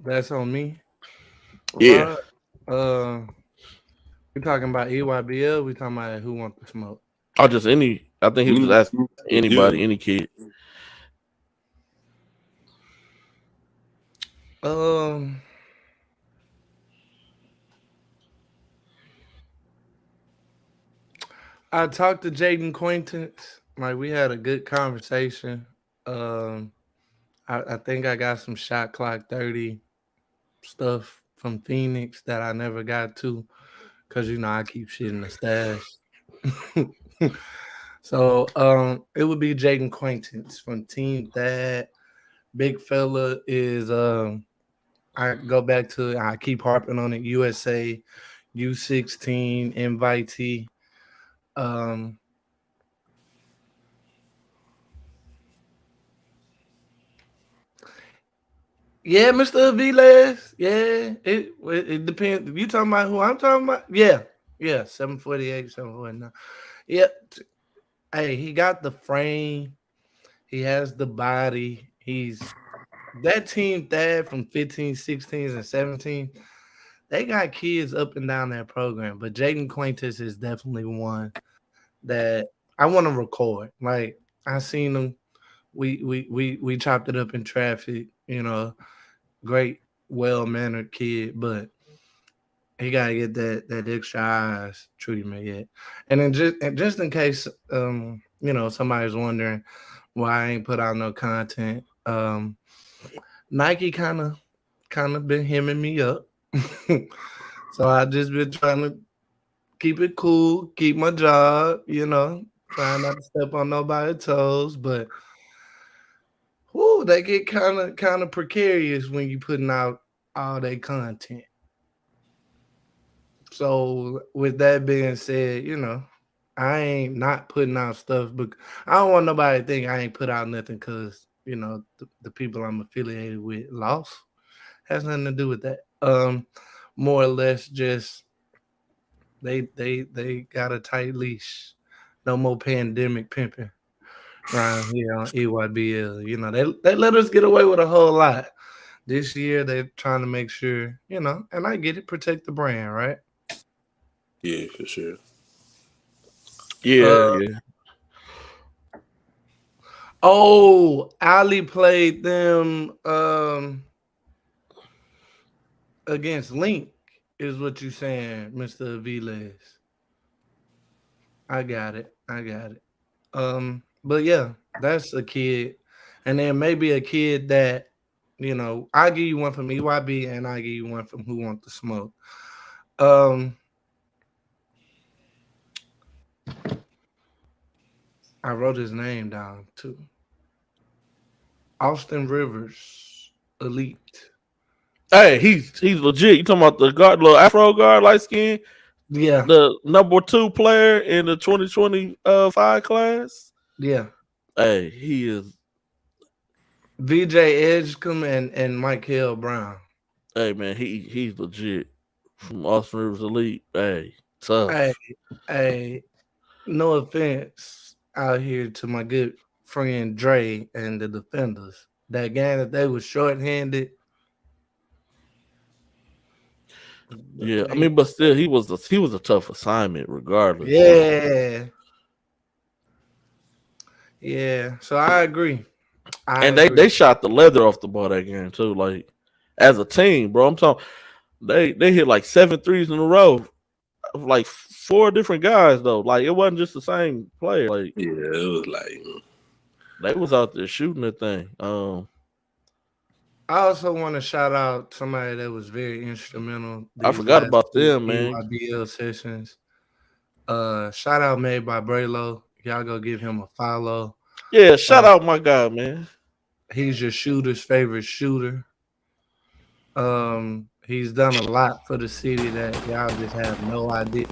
that's on me? Yeah. We talking about EYBL? We talking about who wants to smoke? Or just any. I think he was just asking anybody, any kid. I talked to Jaden Quaintance. Like, we had a good conversation. I think I got some Shot Clock 30 stuff from Phoenix that I never got to because I keep shit in the stash. So it would be Jaden Quaintance from Team Thad. Big fella is I go back to, I keep harping on it, USA U16 invitee. Yeah, Mr. Aviles. Yeah, it depends. If you talking about who I'm talking about, yeah, 748, 749. Yeah. Hey, he got the frame. He has the body. He's that team Thad from 15, 16s, and 17. They got kids up and down that program, but Jaden Quaintance is definitely one that I want to record. Like, I seen him. We chopped it up in traffic, great, well-mannered kid, but he gotta get that extra eyes treatment yet. And then just in case somebody's wondering why I ain't put out no content. Nike kind of been hemming me up. So I just been trying to keep it cool, keep my job, trying not to step on nobody's toes, but they get kind of precarious when you putting out all that content. So with that being said, I ain't not putting out stuff, but I don't want nobody to think I ain't put out nothing because the people I'm affiliated with lost. Has nothing to do with that. More or less just they got a tight leash. No more pandemic pimping around here on EYBL. They let us get away with a whole lot. This year they're trying to make sure, and I get it, protect the brand, right? Yeah, for sure. Yeah. Oh, Ali played them against Link, is what you saying, Mr. Aviles. I got it. But yeah, that's a kid. And then maybe a kid that, I'll give you one from EYB and I'll give you one from Who Want to Smoke. I wrote his name down too. Austin Rivers, elite. Hey, he's legit. You talking about the guard, little Afro guard, light skin? Yeah. The number 2 player in the 2025 class? Yeah. Hey, he is. VJ Edgecombe and Michael Brown. Hey, man, he's legit. From Austin Rivers Elite. Hey, tough. Hey, no offense out here to my good friend Dre and the defenders. That game that they was shorthanded. Yeah, I mean, but still, he was a tough assignment, regardless. Yeah. So I agree. They shot the leather off the ball that game too. Like, as a team, bro, I'm talking. They hit like 7 threes in a row, like 4 different guys though. Like, it wasn't just the same player. Like, yeah, it was like they was out there shooting the thing. I also want to shout out somebody that was very instrumental. I forgot about them, man. EYBL sessions. Shout out made by Braylo. Y'all go give him a follow. Yeah, shout out my guy, man. He's your shooter's favorite shooter. He's done a lot for the city that y'all just have no idea.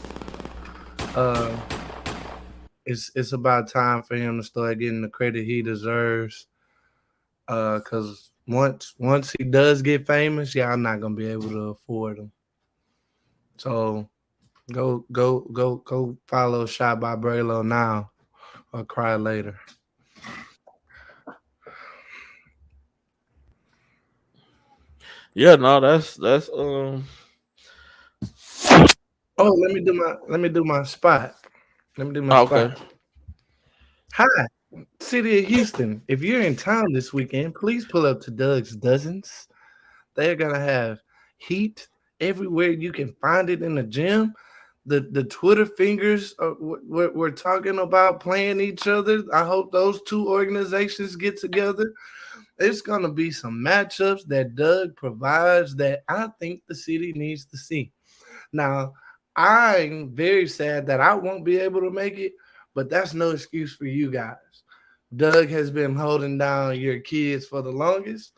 it's about time for him to start getting the credit he deserves. Because once he does get famous, y'all not gonna be able to afford him. So go follow Shot by Braylo now or cry later. Yeah, no, that's Oh, let me do my spot. Let me do my okay. spot. Hi, City of Houston. If you're in town this weekend, please pull up to Doug's Dozens. They're gonna have heat everywhere you can find it in the gym. The Twitter fingers we're talking about playing each other. I hope those two organizations get together. It's gonna be some matchups that Doug provides that I think the city needs to see. Now, I'm very sad that I won't be able to make it, but that's no excuse for you guys. Doug has been holding down your kids for the longest.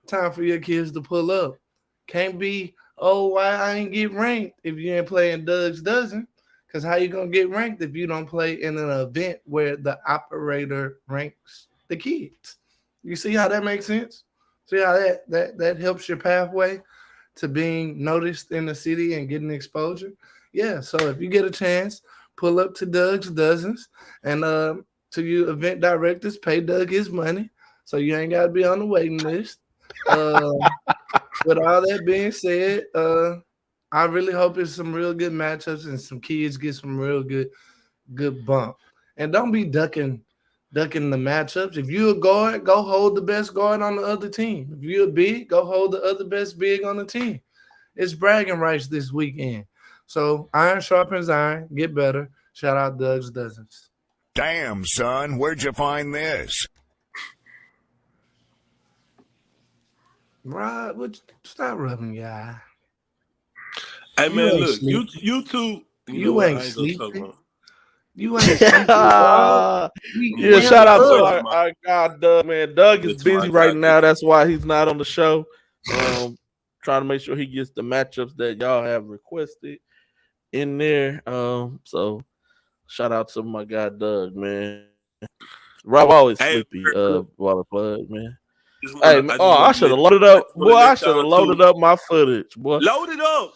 Time for your kids to pull up. Can't be, oh, why I ain't get ranked if you ain't playing Doug's Dozen? Because how you going to get ranked if you don't play in an event where the operator ranks the kids? You see how that makes sense? See how that helps your pathway to being noticed in the city and getting exposure? Yeah, so if you get a chance, pull up to Doug's Dozens, and to you event directors, pay Doug his money so you ain't got to be on the waiting list. With all that being said, I really hope it's some real good matchups and some kids get some real good bump. And don't be ducking the matchups. If you're a guard, go hold the best guard on the other team. If you're a big, go hold the other best big on the team. It's bragging rights this weekend. So iron sharpens iron. Get better. Shout out Doug's Dozens. Damn, son, where'd you find this? Rod, stop rubbing your eye. Hey, You man, ain't look, sleepy. you two. You I ain't ain't gonna talk sleepy. about. You ain't sleepy, Rod. Yeah, shout out to up. our guy Doug, man. Doug is Good to my busy right guy, now. That's why he's not on the show. Trying to make sure he gets the matchups that y'all have requested in there. So shout out to my guy Doug, man. Rob always Hey, sleepy, Water Plug, man. just Hey, wanna- I just oh, I wanna should have let- loaded I up, just wanna boy. I let should have y'all loaded two- up my footage, boy. Load it up.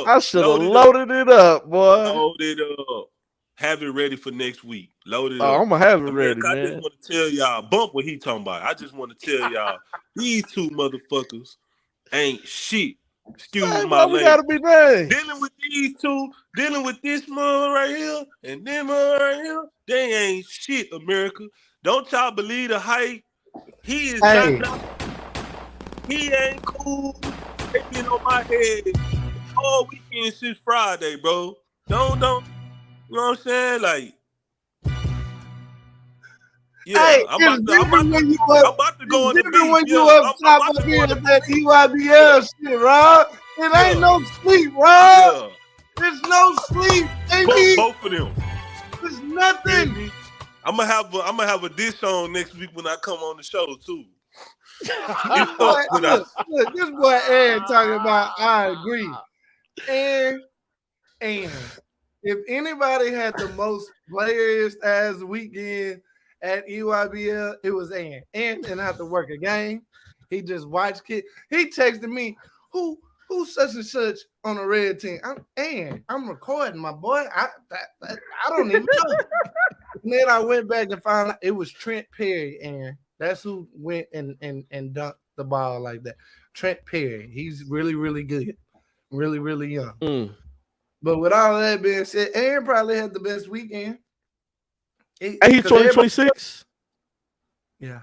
I should have Load it up. loaded it up, boy. Load it up. Have it ready for next week. Load it Oh, up. I'm gonna have it America, ready, I just man. want to tell y'all, bump what he talking about. I just want to tell y'all, these two motherfuckers ain't shit. Excuse Hey, my bro, we language. gotta be nice. Dealing with these two, dealing with this mother right here and them mother right here, they ain't shit, America. Don't y'all believe the hype? He is not. He ain't cool. They been on my head all weekend since Friday, bro. Don't. You know what I'm saying? Like, yeah, Hey, I'm about to go in the beef. when you Yeah, up I'm top about of to me go at in the that beef. EYBL shit, Rob. It ain't Yeah. no sleep, Rob. Yeah, There's no sleep, baby. both of them. There's nothing. I'm gonna have a dish on next week when I come on the show too. Look, this boy Ed talking about I agree. And if anybody had the most players as weekend at EYBL, it was Ann. Ann didn't have to work a game. He just watched kids. He texted me, who's such and such on the red team? I'm recording, my boy. I don't even know. And then I went back and found out it was Trent Perry, and that's who went and dunked the ball like that. Trent Perry. He's really, really good. Really, really young. But with all that being said, Aaron probably had the best weekend. He's 2026. Yeah.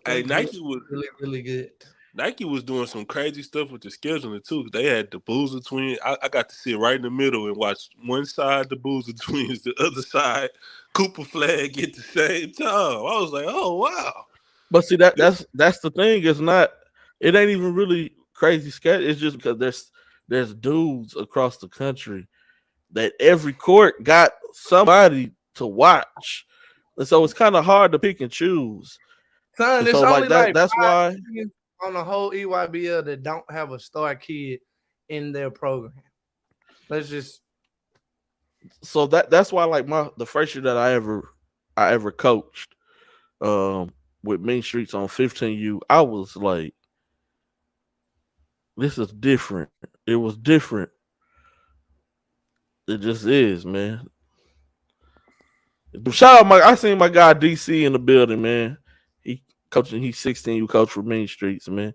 Hey, Nike was really, really good. Nike was doing some crazy stuff with the scheduling too. They had the Boozer Twins. I got to sit right in the middle and watch one side the Boozer Twins, the other side Cooper Flag at the same time. I was like, oh wow. But see that's the thing. It ain't even really crazy schedule. It's just because there's dudes across the country that every court got somebody to watch, and so it's kind of hard to pick and choose. Son, it's so only like that's why on the whole EYBL that don't have a star kid in their program. So that's why like the first year that I ever coached with Main Streets on 15U, I was like, this is different. It was different. It just is, man. Shout out I seen my guy DC in the building, man. He's 16U coach for Main Streets, man.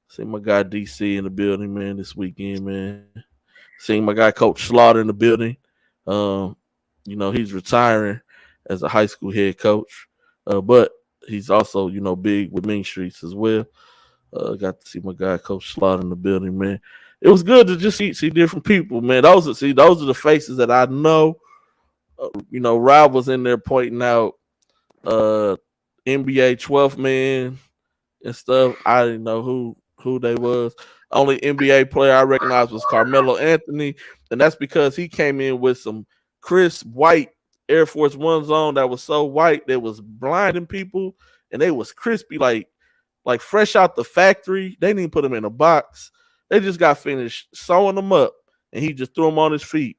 Seen my guy DC in the building, man, this weekend, man. Seen my guy Coach Slaughter in the building. He's retiring as a high school head coach. But he's also, big with Main Streets as well. Got to see my guy Coach Slaughter in the building, man. It was good to just see different people, man. Those are the faces that I know. Rob was in there pointing out NBA 12th man and stuff. I didn't know who they was. Only NBA player I recognized was Carmelo Anthony, and that's because he came in with some crisp white Air Force Ones on that was so white that was blinding people, and they was crispy like fresh out the factory. They didn't put them in a box. They just got finished sewing them up, and he just threw them on his feet.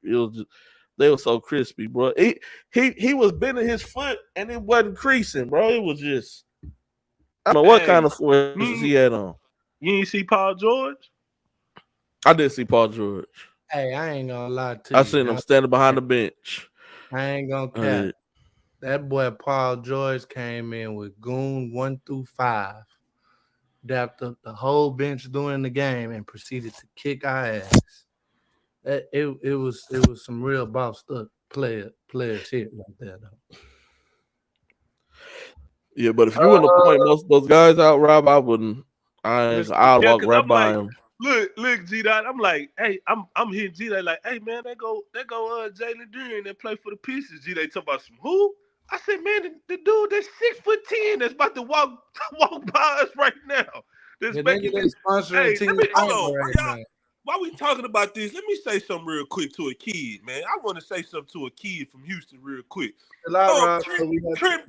They were so crispy, bro. He was bending his foot, and it wasn't creasing, bro. It was just, I don't know what kind of force he had on. You ain't see Paul George? I did see Paul George. Hey, I ain't gonna lie to you. I seen him standing behind the bench. I ain't gonna cap. That boy Paul George came in with Goon 1 through 5, dapped up the whole bench during the game, and proceeded to kick our ass. It was some real bossed up player shit like that though. Yeah, but if you want to point most of those guys out, Rob, I wouldn't. I'll walk right by him. Look, G Dot. I'm like, hey, I'm hitting G Dot like, hey man, they go Jalen Duran that play for the Pistons. G Dot talking about some who? I said, man, the dude that's 6'10" that's about to walk by us right now. That's making sponsoring team. While we talking about this, let me say something real quick to a kid, man. I want to say something to a kid from Houston real quick. Trent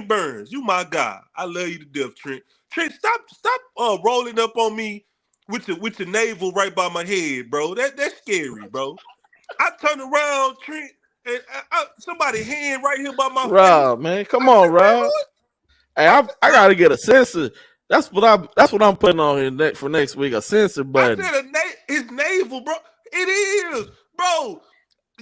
Burns, you my guy. I love you to death, Trent. Trent, stop rolling up on me with your navel right by my head, bro. That's scary, bro. I turn around, Trent, and somebody hand right here by my Rob, face. Man, come on, Rob. Hey, I gotta get a sensor. That's what I'm putting on here for next week. A sensor button. I said his navel, bro. It is, bro.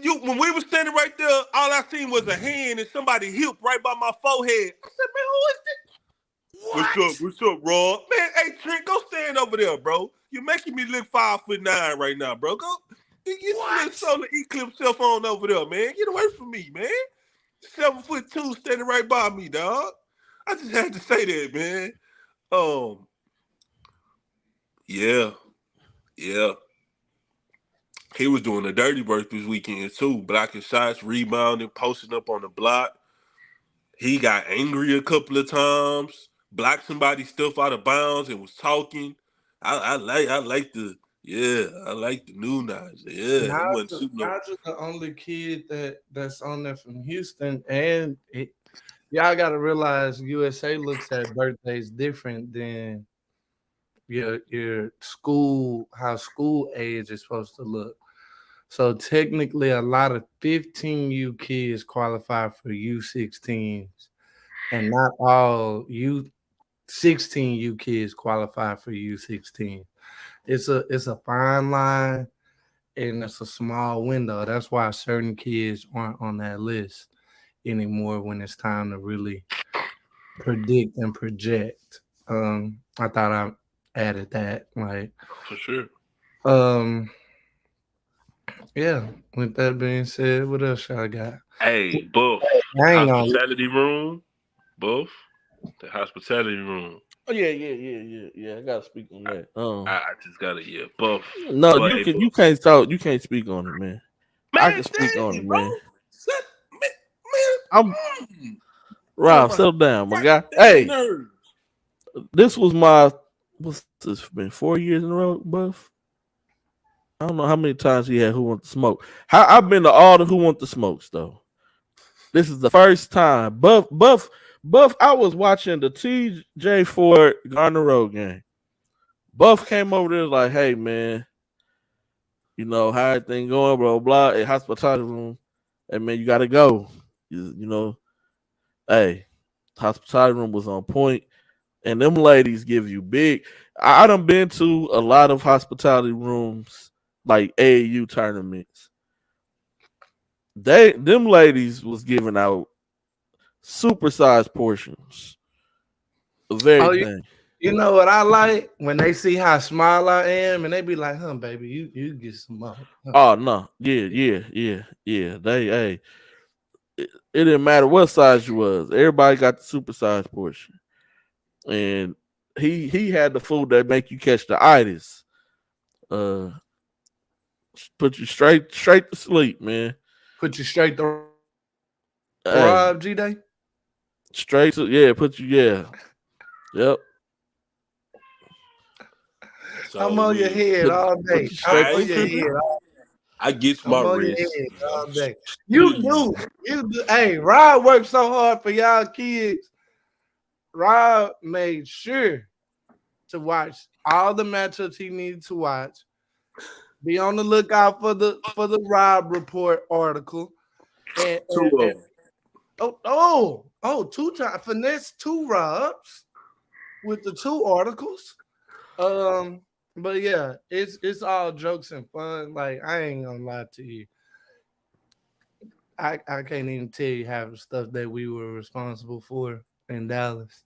When we were standing right there, all I seen was a hand and somebody hip right by my forehead. I said, man, who is this? What's up, Rob? Man, hey Trent, go stand over there, bro. You're making me look 5'9" right now, bro. Go get your little solar eclipse cell phone over there, man. Get away from me, man. 7'2" standing right by me, dog. I just had to say that, man. Yeah. He was doing the dirty work this weekend too, blocking shots, rebounding, posting up on the block. He got angry a couple of times, blocked somebody's stuff out of bounds and was talking. I like the new Nas. Yeah, Nas is the only kid that's on there from Houston, and y'all got to realize USA looks at birthdays different than your school, how school age is supposed to look. So technically, a lot of 15U kids qualify for U16s, and not all U16U kids qualify for U16. It's a fine line, and it's a small window. That's why certain kids aren't on that list anymore when it's time to really predict and project. I thought I added that, like, for sure. Yeah. With that being said, what else y'all got? Hey, Buff. Hospitality room. Buff. The hospitality room. Oh yeah. I gotta speak on that. I just gotta Buff. No, you can't talk. You can't speak on it, man. I can speak on it, man. Rob, settle down, my guy. Hey, this was what's this been 4 years in a row, Buff? I don't know how many times he had Who Want to Smoke. I've been to all the Who Want to Smokes though. This is the first time. Buff. I was watching the TJ Ford Garner Road game. Buff came over there like, "Hey man, you know, how everything going, blah, blah, a hospitality room. And man, you gotta go. You know, hey, hospitality room was on point. And them ladies give you big. I done been to a lot of hospitality rooms, like AAU tournaments. Them ladies was giving out supersized portions of Oh, everything. you know what I like? When they see how small I am and they be like, huh, baby, you get some more. Huh. Oh no. Yeah. It didn't matter what size you was. Everybody got the supersized portion. And he had the food that make you catch the itis. Put you straight to sleep, man. Put you straight to Hey, Rob G Day. straight to Yep. So I'm on your head all day. Put you I'm straight on to your sleep. head. I get I'm my on your rest. head You know? all day. You do. Hey, Rob worked so hard for y'all kids. Rob made sure to watch all the matchups he needed to watch. Be on the lookout for the Rob Report article. And, Two of them. two times finesse 2 Robs with the 2 articles. But yeah, it's all jokes and fun. Like, I ain't gonna lie to you. I can't even tell you half the stuff that we were responsible for in Dallas.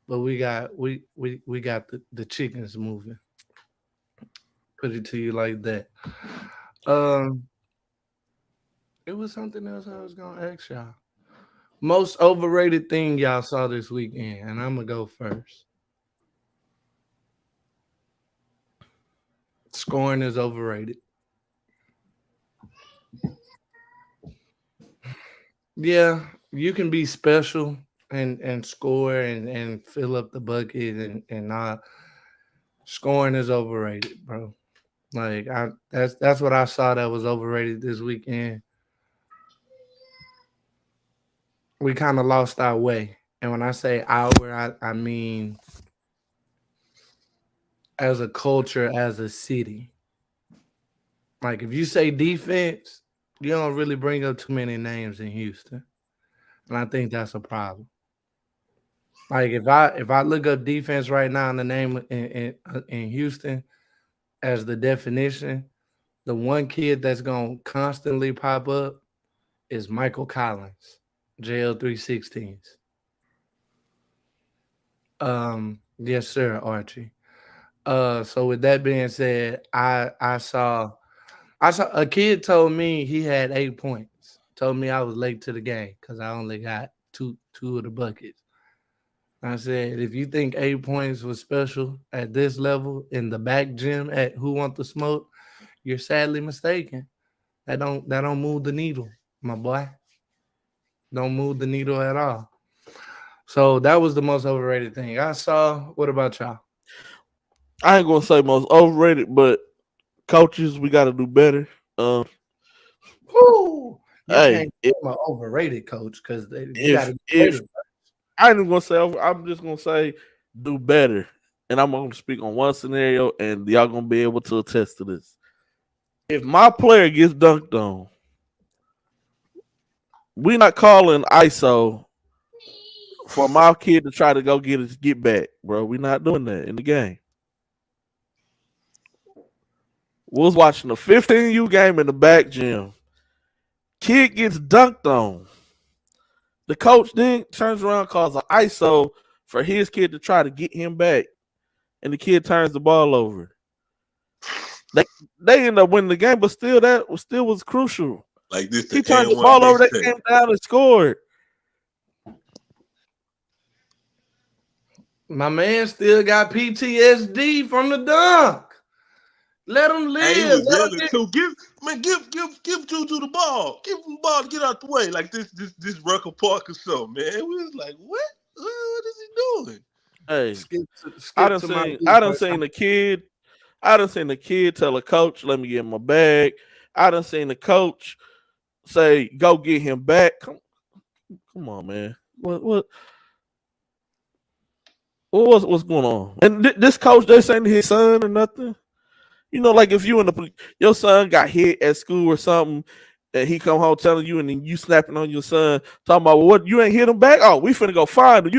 But we got the chickens moving. Put it to you like that. It was something else I was gonna ask y'all. Most overrated thing y'all saw this weekend, and I'm gonna go first. Scoring is overrated. Yeah, you can be special and score and fill up the bucket and not. Scoring is overrated, bro. Like, that's what I saw that was overrated this weekend. We kind of lost our way. And when I say our, I mean as a culture, as a city. Like, if you say defense, you don't really bring up too many names in Houston. And I think that's a problem. Like, if I look up defense right now in the name in Houston as the definition, the one kid that's gonna constantly pop up is Michael Collins, JL316s. Yes, sir, Archie. So with that being said, I saw a kid told me he had 8 points. Told me I was late to the game because I only got two of the buckets. I said, if you think 8 points was special at this level in the back gym at Who Want the Smoke, you're sadly mistaken. That don't move the needle, my boy. Don't move the needle at all. So that was the most overrated thing I saw. What about y'all? I ain't gonna say most overrated, but coaches, we gotta do better. Woo! You Hey, can't call them an overrated coach because they got to be if rated. I ain't even gonna say I'm just gonna say do better. And I'm gonna speak on one scenario, and y'all gonna be able to attest to this. If my player gets dunked on, we not calling ISO for my kid to try to go get back, bro. We not doing that in the game. We was watching a 15U game in the back gym. Kid gets dunked on. The coach then turns around, calls an ISO for his kid to try to get him back, and the kid turns the ball over. They end up winning the game, but still was crucial. Like this, He turned the ball over, they came down and scored. My man still got PTSD from the dunk. Let him live. Hey, he was yelling too. Give Juju the ball. Give him the ball to get out the way. Like this Rucker Park or something, man. We was like, what? What is he doing? Hey, skip I done seen the kid tell a coach, let me get my bag. I done seen the coach say, go get him back. Come on, man. What's going on? And this coach, they saying his son or nothing. You know, like if you your son got hit at school or something, and he come home telling you, and then you snapping on your son, talking about, well, what, you ain't hit him back? Oh, we finna go find him.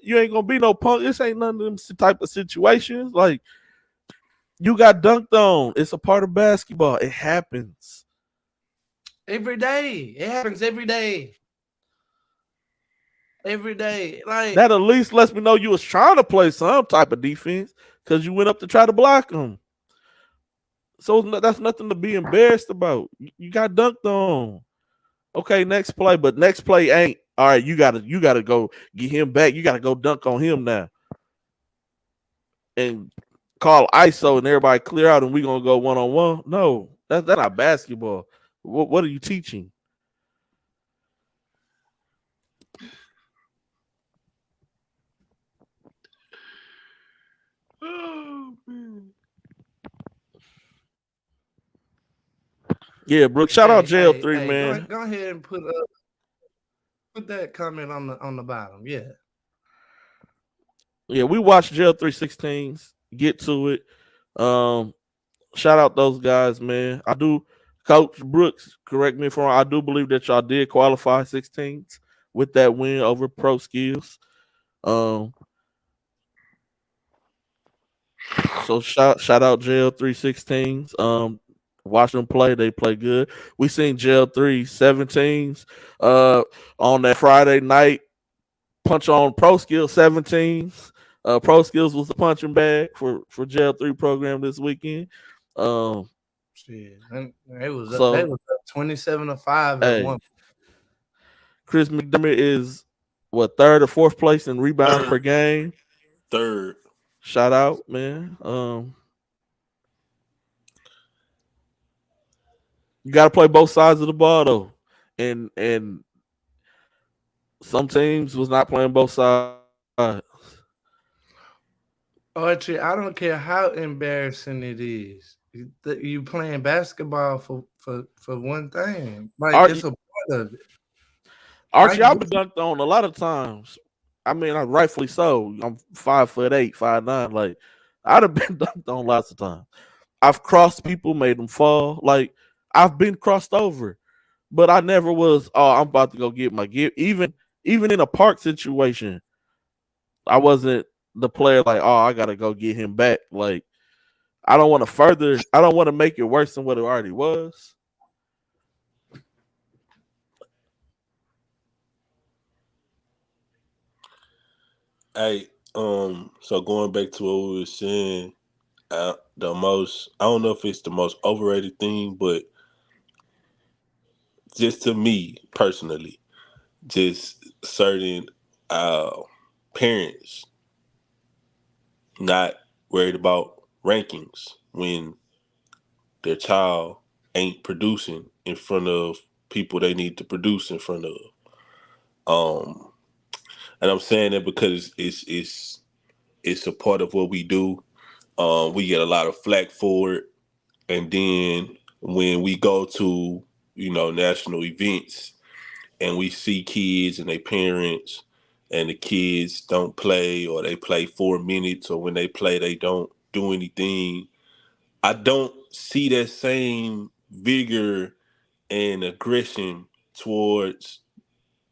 You ain't gonna be no punk. This ain't none of them type of situations. Like, you got dunked on. It's a part of basketball. It happens. Every day. It happens every day. Every day. Like, that at least lets me know you was trying to play some type of defense because you went up to try to block him. So that's nothing to be embarrassed about. You got dunked on. Okay, next play, but next play ain't all right. You gotta go get him back. You gotta go dunk on him now, and call ISO and everybody clear out, and we gonna go 1-on-1. No, that's not basketball. What are you teaching? Oh, man. Yeah, Brooke. Shout out Jail3, man. Go ahead and put that comment on the bottom. Yeah. Yeah, we watched Jail3 16s. Get to it. Shout out those guys, man. I do. Coach Brooks, correct me if I'm wrong. I do believe that y'all did qualify 16s with that win over Pro Skills. So shout out Jail3 16s. Watch them play. They play good. We seen Jail3 17s on that Friday night. Punch on Pro Skills 17s. Pro Skills was the punching bag for Jail3 program this weekend. Shit. And they was up 27-5 at one. Chris McDermott is what, third or fourth place in rebounds per game? Third. Shout out, man. You got to play both sides of the ball though, and some teams was not playing both sides. Archie, I don't care how embarrassing it is. You playing basketball for one thing. Like, it's a part of it. Archie, I've been dunked on a lot of times. I mean, rightfully so. I'm 5'8", 5'9". Like, I'd have been dunked on lots of times. I've crossed people, made them fall. Like, I've been crossed over, but I never was. Oh, I'm about to go get my gift. Even in a park situation, I wasn't the player. Like, oh, I gotta go get him back. Like, I don't want to make it worse than what it already was. Hey, so going back to what we were saying, I don't know if it's the most overrated thing, but just to me personally, just certain parents not worried about rankings when their child ain't producing in front of people they need to produce in front of. And I'm saying that because it's a part of what we do. We get a lot of flack for it, and then when we go to national events and we see kids and their parents, and the kids don't play, or they play 4 minutes, or when they play they don't do anything, I don't see that same vigor and aggression towards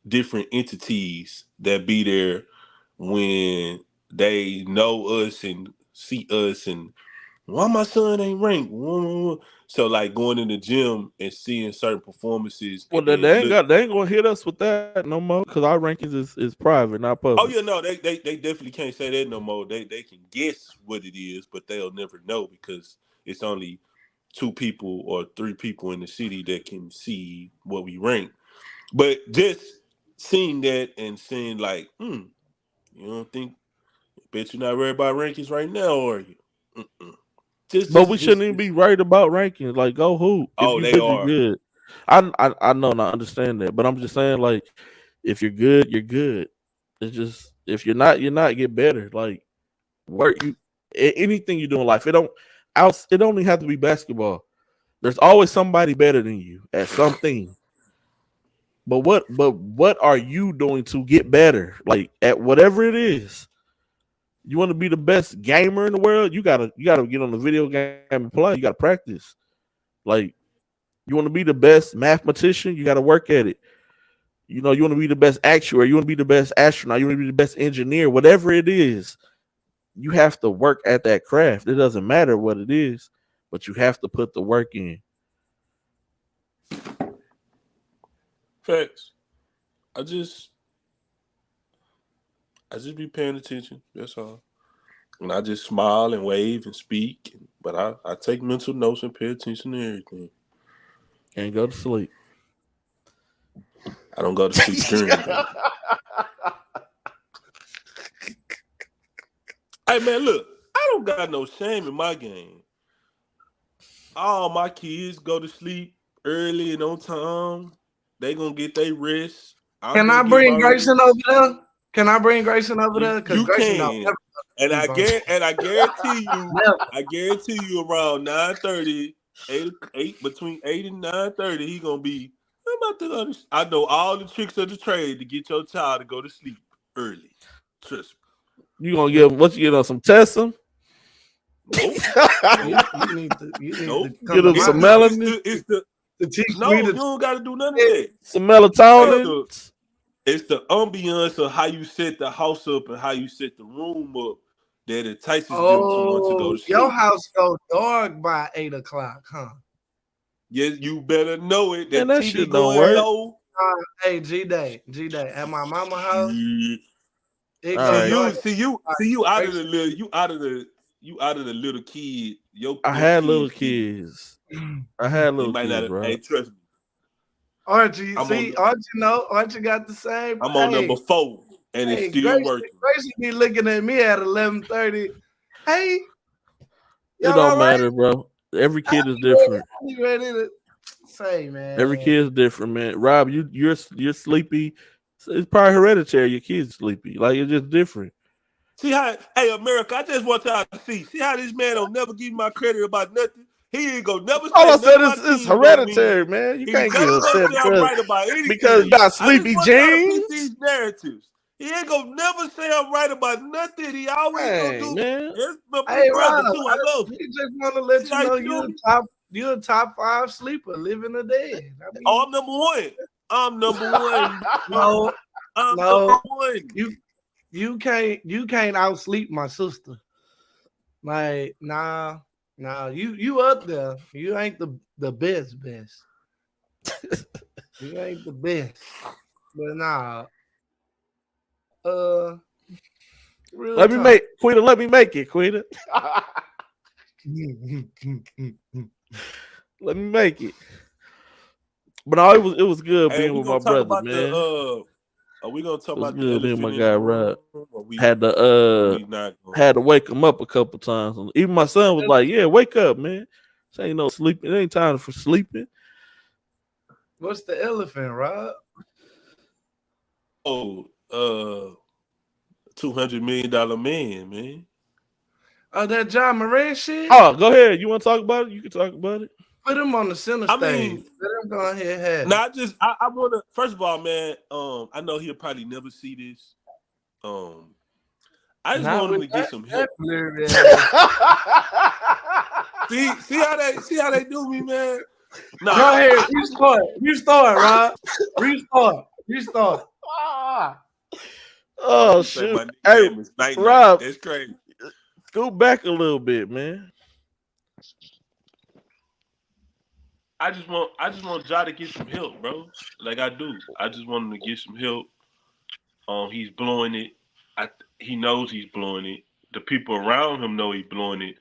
different entities that be there when they know us and see us, and why my son ain't ranked. So like going in the gym and seeing certain performances. Well, they ain't gonna hit us with that no more because our rankings is private, not public. Oh yeah, no, they definitely can't say that no more. They can guess what it is, but they'll never know because it's only 2 people or 3 people in the city that can see what we rank. But just seeing that and seeing like, you don't think, bet you're not worried about rankings right now, are you? But we shouldn't even be worried about rankings. Like, go hoop. Oh, they are. You're good. I know and I understand that, but I'm just saying, like, if you're good, you're good. It's just if you're not, get better. Like, anything you do in life. It don't even have to be basketball. There's always somebody better than you at something. But what are you doing to get better? Like, at whatever it is. You want to be the best gamer in the world? You gotta get on the video game and play. You gotta practice. Like, you want to be the best mathematician? You gotta work at it. You know, you want to be the best actuary, you want to be the best astronaut, you want to be the best engineer, whatever it is, you have to work at that craft. It doesn't matter what it is, but you have to put the work in. Facts. I just be paying attention. That's all. And I just smile and wave and speak. But I take mental notes and pay attention to everything. And go to sleep. I don't go to sleep during the day. Hey, man, look. I don't got no shame in my game. All my kids go to sleep early and on time. They gonna get their rest. Can I bring Grayson over there? Can I bring Grayson over there? You can. And I guarantee you around 9:30, 8 between 8 and 9:30, he gonna be. I know all the tricks of the trade to get your child to go to sleep early. Trust me. You gonna give him what you get on some Tessa? Nope. You need to get him some melanin. You don't gotta do none of that. Some melatonin. It's the ambiance of how you set the house up and how you set the room up that entices them to want to go to sleep. Your house go dark by 8 o'clock, huh? Yes, you better know it. That TV shit going don't work. low. Hey, G-Day, at my mama house. You out of the little kid. I had little kids. Bro. Hey, trust me. Archie got the same. I'm on number 4, and it's still working. Gracie be looking at me at 11:30. Hey, it don't matter, bro. Every kid is different. You ready to say, man? Every kid is different, man. Rob, you're sleepy. It's probably hereditary. Your kid's sleepy. Like, it's just different. See how? Hey, America, I just want y'all to see how this man don't never give me my credit about nothing. He ain't gonna never. All I said is it's hereditary, man. You can't get upset because you got sleepy genes. These narratives. He ain't gonna never say I'm right about nothing. He always gonna do. Man. Hey, Rob, I love you. Just want to let you know you're a top 5 sleeper, living or dead. I'm number 1. I'm number 1. No, number 1. You can't outsleep my sister. Like, nah, you up there. You ain't the best. You ain't the best. But nah. Let me make it, Quita. Let me make it. But no, it was good being with my brother, man. Are we gonna talk about good being my guy, Rob? Had to wake him up a couple times. Even my son was like, "Yeah, wake up, man. This ain't no sleeping. It ain't time for sleeping." What's the elephant, Rob? $200 million man. Oh, that John Moran shit? Oh, go ahead. You want to talk about it? You can talk about it. Put him on the center stage. Let him go ahead. I want to. First of all, man. I know he'll probably never see this. I just want him to get some help. see how they do me, man. Nah. Go ahead. Restart, Rob. Restart. Oh shit! Hey, Rob, that's crazy. Go back a little bit, man. I just want Ja to get some help, bro. Like I do. I just want him to get some help. He's blowing it. He knows he's blowing it. The people around him know he's blowing it,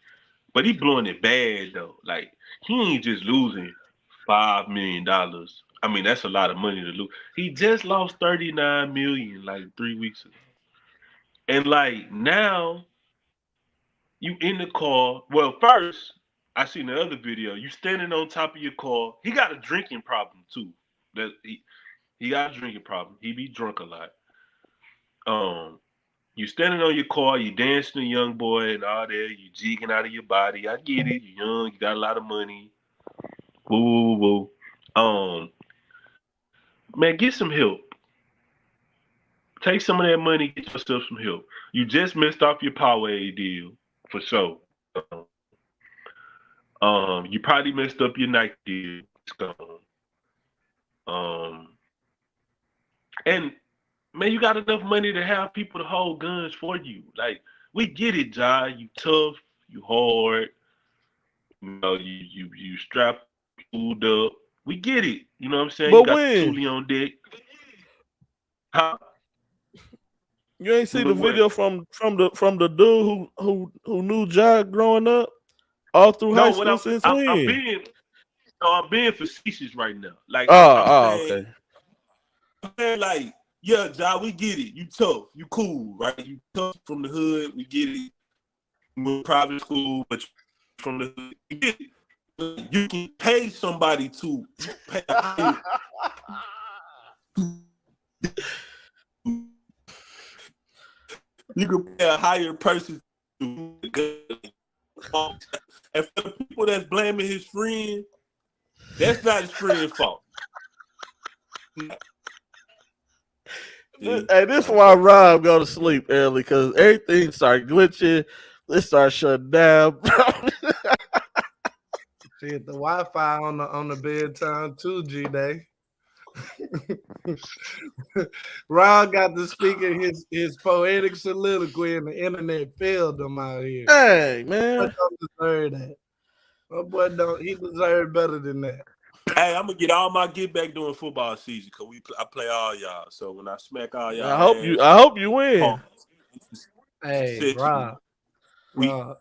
but he's blowing it bad though. Like he ain't just losing $5 million. I mean, that's a lot of money to lose. He just lost $39 million like 3 weeks ago, and like now, you in the car. Well, first. I seen the other video. You standing on top of your car. He got a drinking problem too. That he got a drinking problem. He be drunk a lot. You standing on your car. You dancing a young boy and all that. You jigging out of your body. I get it. You young. You got a lot of money. Woo. Man, get some help. Take some of that money, get yourself some help. You just missed off your Powerade deal for sure. You probably messed up your Nike deal. It's gone. And man, you got enough money to have people to hold guns for you. Like, we get it, Jai. You tough, you hard, you strap pulled up. We get it. You know what I'm saying? But you got when Thule on deck. Huh? you ain't see the video from the dude who knew Jai growing up all through high No, what school since when? I'm being facetious right now. Like Okay. I'm saying like, yeah, Jai, we get it. You tough, you cool, right? You tough from the hood. We get it. We're private school, but from the hood, you get it. You can pay somebody to pay. You can pay a higher person to and for the people that's blaming his friend, that's not his friend's fault. Hey, this is why Rob go to sleep early, because everything started glitching. It started shutting down. Shit, the Wi-Fi on the bedtime too, G-Day. Rob got to speaking his poetic soliloquy and the internet failed him out here. Hey, man. I don't deserve that. My boy he deserved better than that. Hey, I'm gonna get all my get back during football season because I play all y'all. So when I smack all y'all, I hope you win. Hey, Rob. Nah.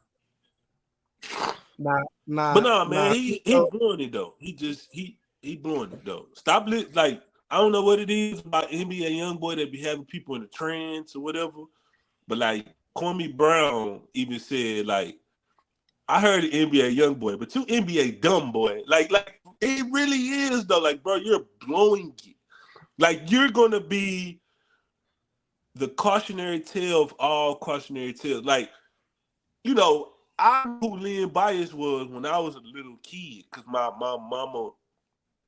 But no, man, he blowing it though. He blowing it though. Stop like, I don't know what it is about NBA YoungBoy that be having people in the trance or whatever. But like Kwame Brown even said, like, I heard an NBA YoungBoy, but you NBA dumb boy. Like it really is though. Like, bro, you're blowing it. Like, you're gonna be the cautionary tale of all cautionary tales. Like, you know, I knew who Lynn Bias was when I was a little kid because my mama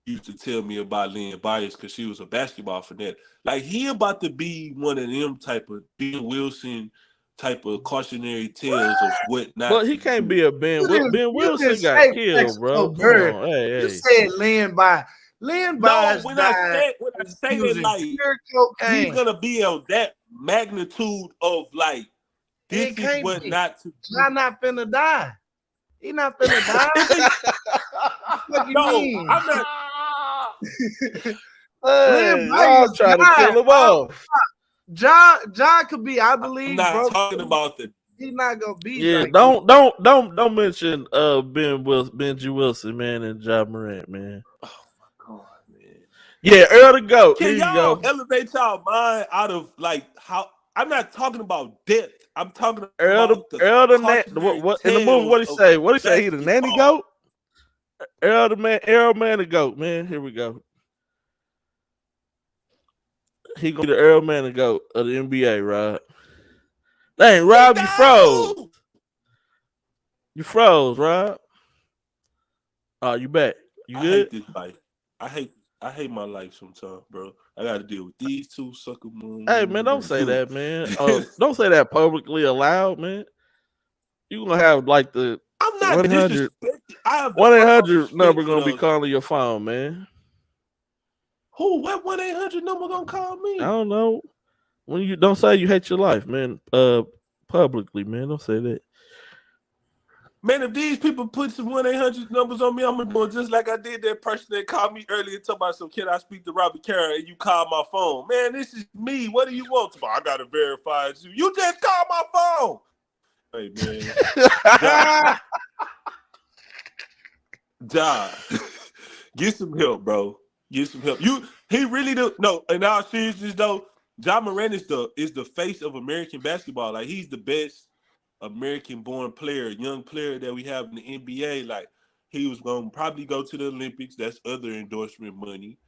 used to tell me about Lynn Bias because she was a basketball fanatic. Like, he about to be one of them type of Ben Wilson type of cautionary tales of what not. But he can't be a Ben. Ben Wilson got killed, bro. Come on, hey. You said Lynn Bias. Lynn Bias when died. I say that, like, he's gonna be on that magnitude of like, this is what not to. I'm not finna die. He not finna die. What you mean? I'm not. Hey, I'm trying to kill him off. John could be, I believe. I'm not talking about the. He's not gonna be. Yeah, like don't mention Benji Wilson, man, and Ja Morant, man. Oh my god, man. Yeah, Earl the GOAT. Can y'all elevate y'all mind out of like how? I'm not talking about death. I'm talking about Earl the what in the movie? What he say? What he say? He the nanny goat. Earl man the GOAT, man. Here we go. He gonna be the Earl man the GOAT of the NBA, Rob. Dang, Rob, you froze. You froze, Rob. Oh, you back? You good? I hate this life. I hate my life sometimes, bro. I got to deal with these two sucker moons. Hey, man, don't say that, man. Don't say that publicly aloud, man. You gonna have like the I'm not 100 number gonna be calling your phone, man. Who? What 1-800 number gonna call me? I don't know. When you don't say you hate your life, man. Publicly, man. Don't say that. Man, if these people put some 1-800 numbers on me, I'm gonna do just like I did that person that called me earlier talking about some can I speak to Robbie Carroll and you call my phone. Man, this is me. What do you want? I gotta verify it's you. You just call my phone. Hey man. John, get some help, bro. Get some help. He really do no, in all seriousness though, Ja Morant is the face of American basketball. Like, he's the best American-born player, young player that we have in the NBA. Like, he was going to probably go to the Olympics. That's other endorsement money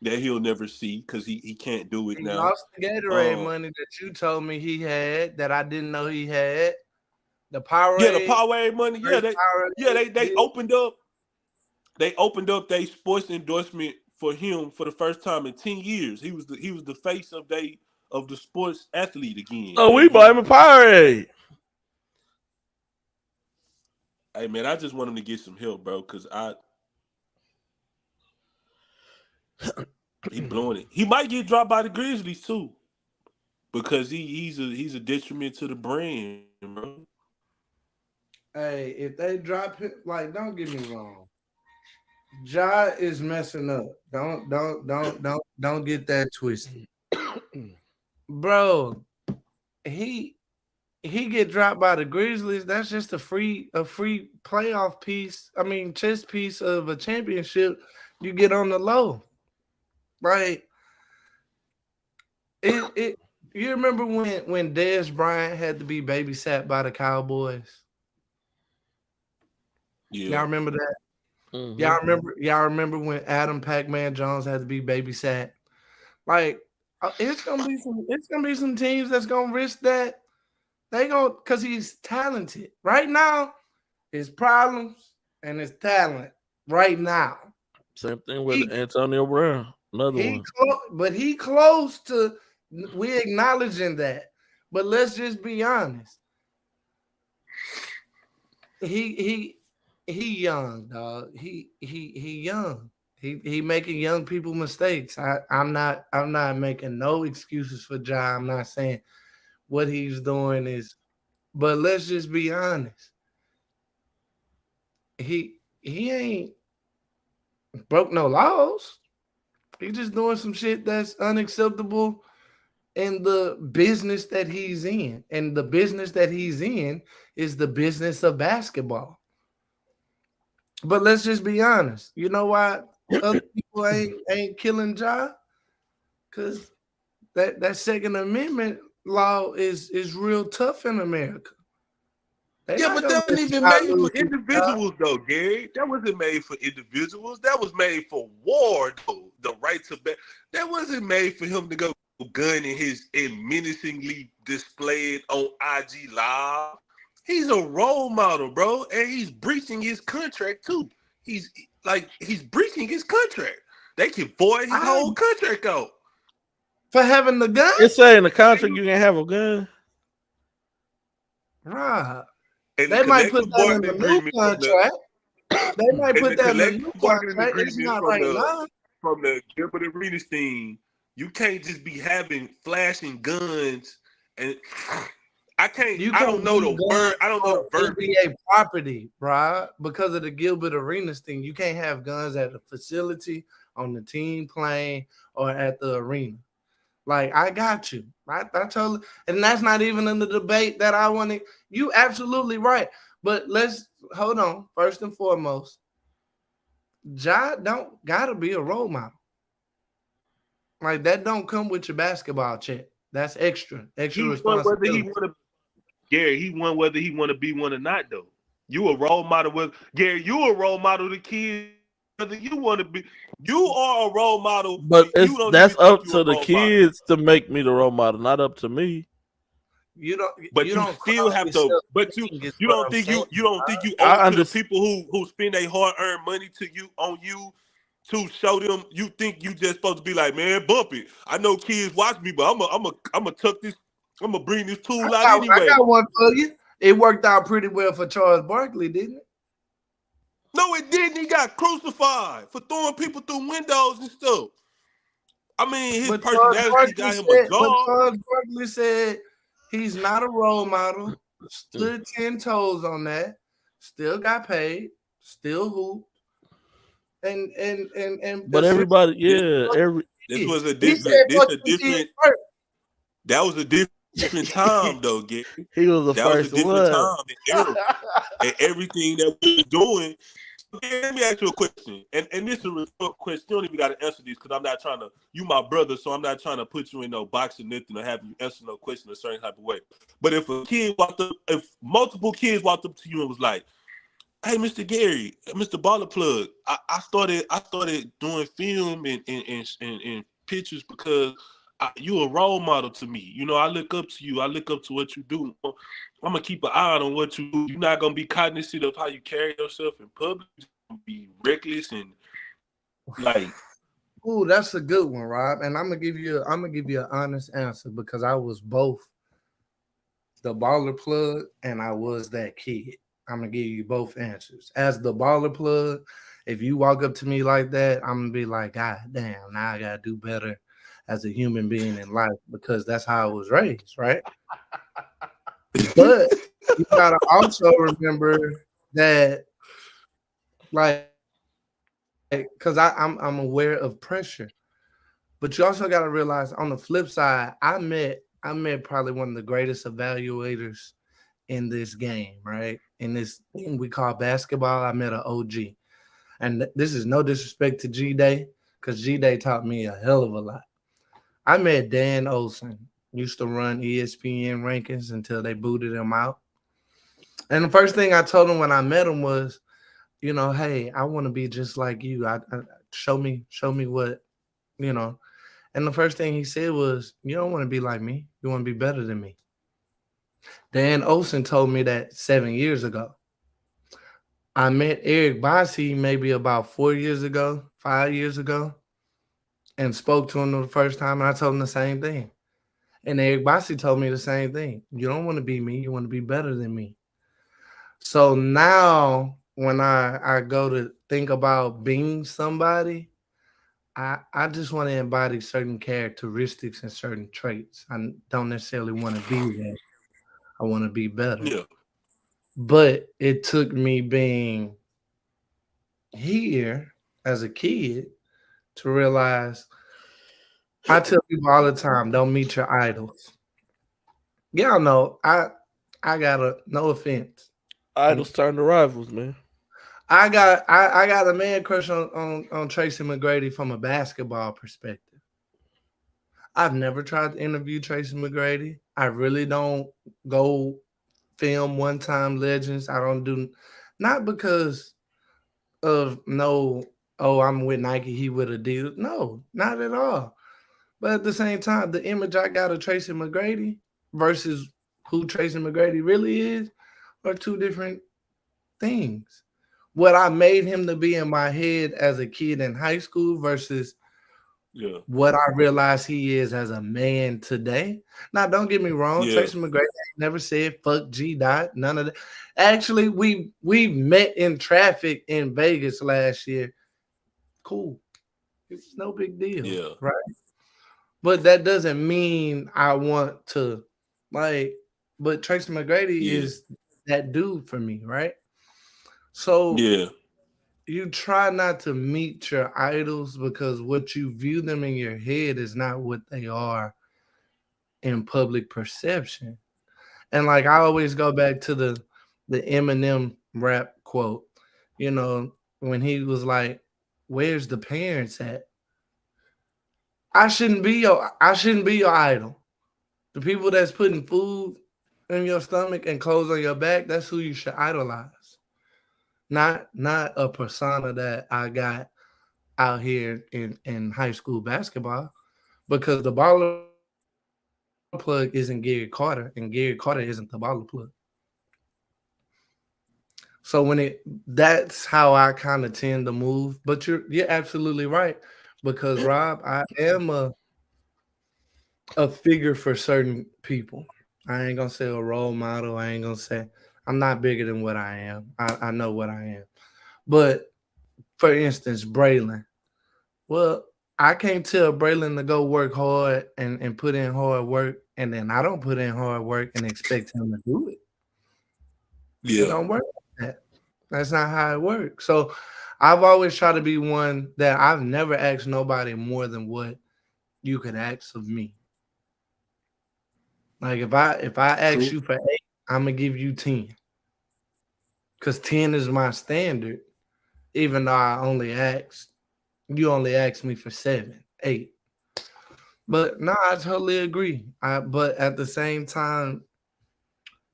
that he'll never see because he can't do it now. He lost the Gatorade money that you told me he had that I didn't know he had. The Powerade. Yeah, the Powerade money. They opened up. They opened up their sports endorsement for him for the first time in 10 years. He was the face of of the sports athlete again. Oh, we buy him a pirate. Hey man, I just want him to get some help, bro, because he blowing it. He might get dropped by the Grizzlies too, because he's a detriment to the brand, bro. Hey, if they drop him, like, don't get me wrong. Ja is messing up. Don't get that twisted. Bro, he get dropped by the Grizzlies. That's just a free playoff piece. I mean, chess piece of a championship you get on the low. Right. You remember when Dez Bryant had to be babysat by the Cowboys? Yeah. Y'all remember that? Mm-hmm. Y'all remember when Adam Pac-Man Jones had to be babysat? Like, it's gonna be some teams that's gonna risk that. They gonna, because he's talented. Right now, his problems and his talent right now. Same thing with Antonio Brown. Another one. But he close to, we acknowledging that. But let's just be honest. He young, dog. He young. He making young people mistakes. I'm not making no excuses for Ja. I'm not saying what he's doing is, but let's just be honest. He ain't broke no laws. He's just doing some shit that's unacceptable in the business that he's in. And the business that he's in is the business of basketball. But let's just be honest. You know why other people ain't killing Ja? Because that Second Amendment law is real tough in America. But that wasn't even made for individuals, though, Gary. That wasn't made for individuals. That was made for war, though. The right to bet. That wasn't made for him to go gun and menacingly display it on IG Live. He's a role model, bro, and he's breaching his contract too. He's breaching his contract. They can void his whole contract out for having the gun. It's saying the contract you can have a gun, right? And they might put that in the new contract. They might put that in the new contract. It's not right now. From the Gilbert Arenas thing, you can't just be having flashing guns and. I don't know the word. I don't know the verb. NBA property, bro. Because of the Gilbert Arenas thing, you can't have guns at the facility, on the team plane, or at the arena. Like, I got you. I totally, and that's not even in the debate that I want to. You absolutely right. But let's hold on. First and foremost, Ja don't gotta be a role model. Like, that don't come with your basketball check. That's extra responsibility. Gary, he won whether he want to be one or not, though. You a role model Gary, you a role model to kids whether you want to be. You are a role model. But that's up to the kids to make me the role model, not up to me. You still have to. But you don't think you owe it to the people who spend their hard-earned money on you to show them. You think you just supposed to be like, man, bump it. I know kids watch me, but I'm a tuck this. I'm gonna bring this tool out anyway. I got one for you. It worked out pretty well for Charles Barkley, didn't it? No, it didn't. He got crucified for throwing people through windows and stuff. I mean, his personality got him a job. But Charles Barkley said he's not a role model. Stood 10 toes on that. Still got paid. Still hooped. And but everybody, this was a different. That was a different time, though, Gary. He was the first one. That was a different time and era. And everything that we were doing. Okay, let me ask you a question. And this is a real question. You don't even got to answer this because I'm not trying to, you my brother, so I'm not trying to put you in no box or nothing or have you answer no question a certain type of way. But if if multiple kids walked up to you and was like, hey, Mr. Gary, Mr. Baller Plug, I started doing film and pictures because you a role model to me. You know, I look up to you. I look up to what you do. I'm going to keep an eye on what you do. You're not going to be cognizant of how you carry yourself in public. You're going to be reckless and, like, Ooh, that's a good one, Rob. And I'm gonna give you an honest answer because I was both the baller plug and I was that kid. I'm gonna give you both answers. As the baller plug, if you walk up to me like that, I'm gonna be like, God damn, now I gotta do better as a human being in life because that's how I was raised, right? But you gotta also remember that, like, because I'm aware of pressure. But you also got to realize on the flip side, I met probably one of the greatest evaluators in this game, right? In this thing we call basketball, I met an OG. And this is no disrespect to G Day, because G Day taught me a hell of a lot. I met Dan Olson, used to run ESPN rankings until they booted him out. And the first thing I told him when I met him was, hey, I want to be just like you. I show me what, you know. And the first thing he said was, you don't want to be like me. You want to be better than me. Dan Olsen told me that 7 years ago. I met Eric Bossi maybe about 4 years ago, 5 years ago, and spoke to him the first time, and I told him the same thing. And Eric Bossi told me the same thing. You don't want to be me. You want to be better than me. So now when I go to think about being somebody, I just want to embody certain characteristics and certain traits. I don't necessarily want to be that. I want to be better. Yeah. But it took me being here as a kid to realize I tell people all the time, don't meet your idols. Y'all know I gotta no offense. Idols turn to rivals, man. I got a man crush on Tracy McGrady from a basketball perspective. I've never tried to interview Tracy McGrady. I really don't go film one time legends. I don't do, not because of no, oh, I'm with Nike, he with Adidas. No, not at all. But at the same time, the image I got of Tracy McGrady versus who Tracy McGrady really is are two different things. What I made him to be in my head as a kid in high school versus what I realize he is as a man today. Now, don't get me wrong. Yeah. Tracy McGrady never said fuck G Dot. None of that. Actually, we met in traffic in Vegas last year. Cool. It's no big deal. Yeah. Right. But that doesn't mean I want to but Tracy McGrady is that dude for me, right? So you try not to meet your idols because what you view them in your head is not what they are in public perception. And like I always go back to the Eminem rap quote, when he was like, "Where's the parents at?" I shouldn't be your idol. The people that's putting food in your stomach and clothes on your back, that's who you should idolize. Not a persona that I got out here in high school basketball, because the baller plug isn't Gary Carter, and Gary Carter isn't the baller plug. So that's how I kind of tend to move. But you're absolutely right, because Rob, I am a figure for certain people. I ain't gonna say a role model. I ain't gonna say I'm not bigger than what I am. I know what I am. But for instance, Braylon. Well, I can't tell Braylon to go work hard and put in hard work, and then I don't put in hard work and expect him to do it. Yeah. It don't work like that. That's not how it works. So I've always tried to be one that I've never asked nobody more than what you could ask of me. Like if I ask you for 8, I'm gonna give you 10. Because 10 is my standard, even though you only asked me for 7, 8. But no, I totally agree. But at the same time,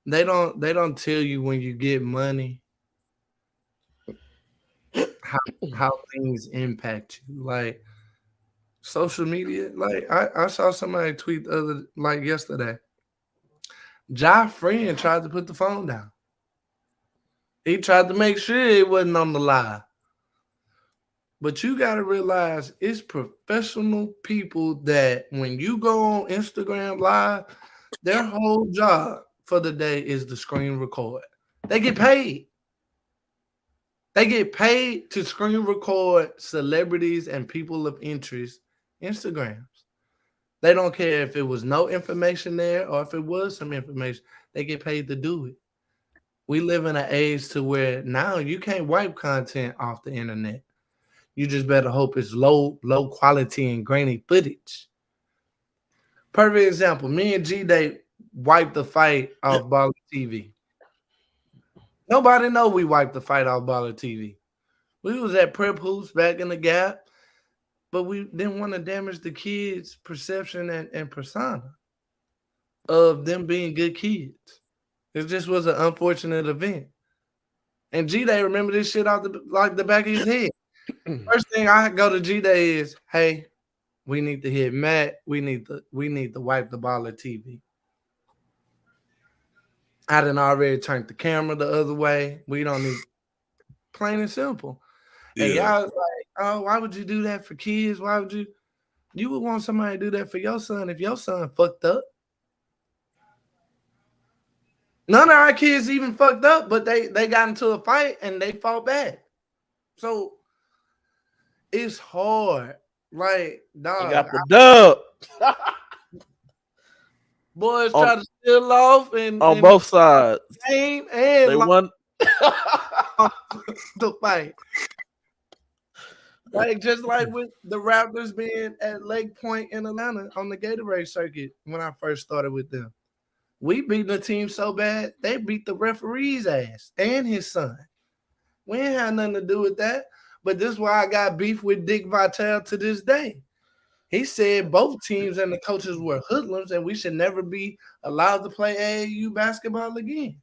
they don't tell you when you get money how things impact you. Like social media, like I saw somebody tweet yesterday. Ja Friend tried to put the phone down. He tried to make sure it wasn't on the live. But you got to realize it's professional people that when you go on Instagram Live, their whole job for the day is to screen record. They get paid. They get paid to screen record celebrities and people of interest Instagrams. They don't care if it was no information there or if it was some information. They get paid to do it. We live in an age to where now you can't wipe content off the internet. You just better hope it's low quality and grainy footage. Perfect example. Me and G-Day wiped the fight off Baller TV. Nobody know we wiped the fight off Baller TV. We was at Prep Hoops back in the Gap, but we didn't want to damage the kids' perception and persona of them being good kids. It just was an unfortunate event. And G-Day remember this shit out the back of his head. First thing I go to G-Day is, hey, we need to hit Matt. We need to wipe the Baller TV. I done already turned the camera the other way. We don't need, plain and simple. And y'all was like, oh, why would you do that for kids? Why would you would want somebody to do that for your son if your son fucked up? None of our kids even fucked up, but they got into a fight and they fought back. So it's hard. Like, dog. You got the dub. Boys try to steal off and on both sides. Game and they won the fight. Like just like with the Raptors being at Lake Point in Atlanta on the Gatorade circuit when I first started with them. We beat the team so bad, they beat the referee's ass and his son. We ain't had nothing to do with that. But this is why I got beef with Dick Vitale to this day. He said both teams and the coaches were hoodlums and we should never be allowed to play AAU basketball again.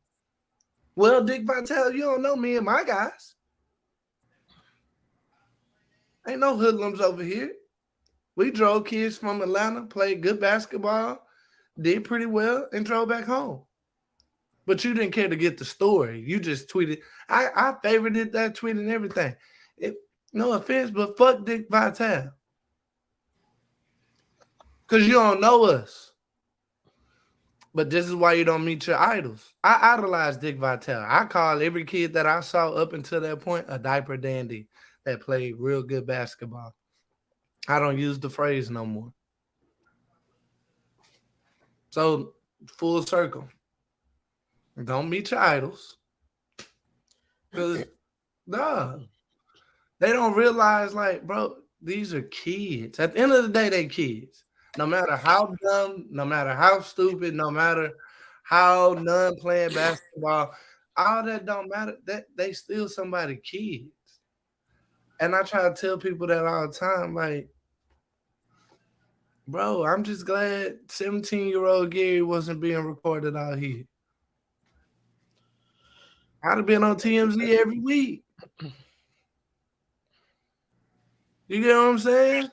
Well, Dick Vitale, you don't know me and my guys. Ain't no hoodlums over here. We drove kids from Atlanta, played good basketball, did pretty well, and drove back home. But you didn't care to get the story. You just tweeted. I favorited that tweet and everything. No offense, but fuck Dick Vitale. Because you don't know us. But this is why you don't meet your idols. I idolize Dick Vitale. I call every kid that I saw up until that point a diaper dandy that played real good basketball. I don't use the phrase no more. So, full circle. Don't meet your idols. Because, they don't realize, like, bro, these are kids. At the end of the day, they kids. No matter how dumb, no matter how stupid, no matter how none playing basketball, all that don't matter. That they still somebody kids. And I try to tell people that all the time, like, bro, I'm just glad 17-year-old Gary wasn't being recorded out here. I'd have been on TMZ every week. You get what I'm saying?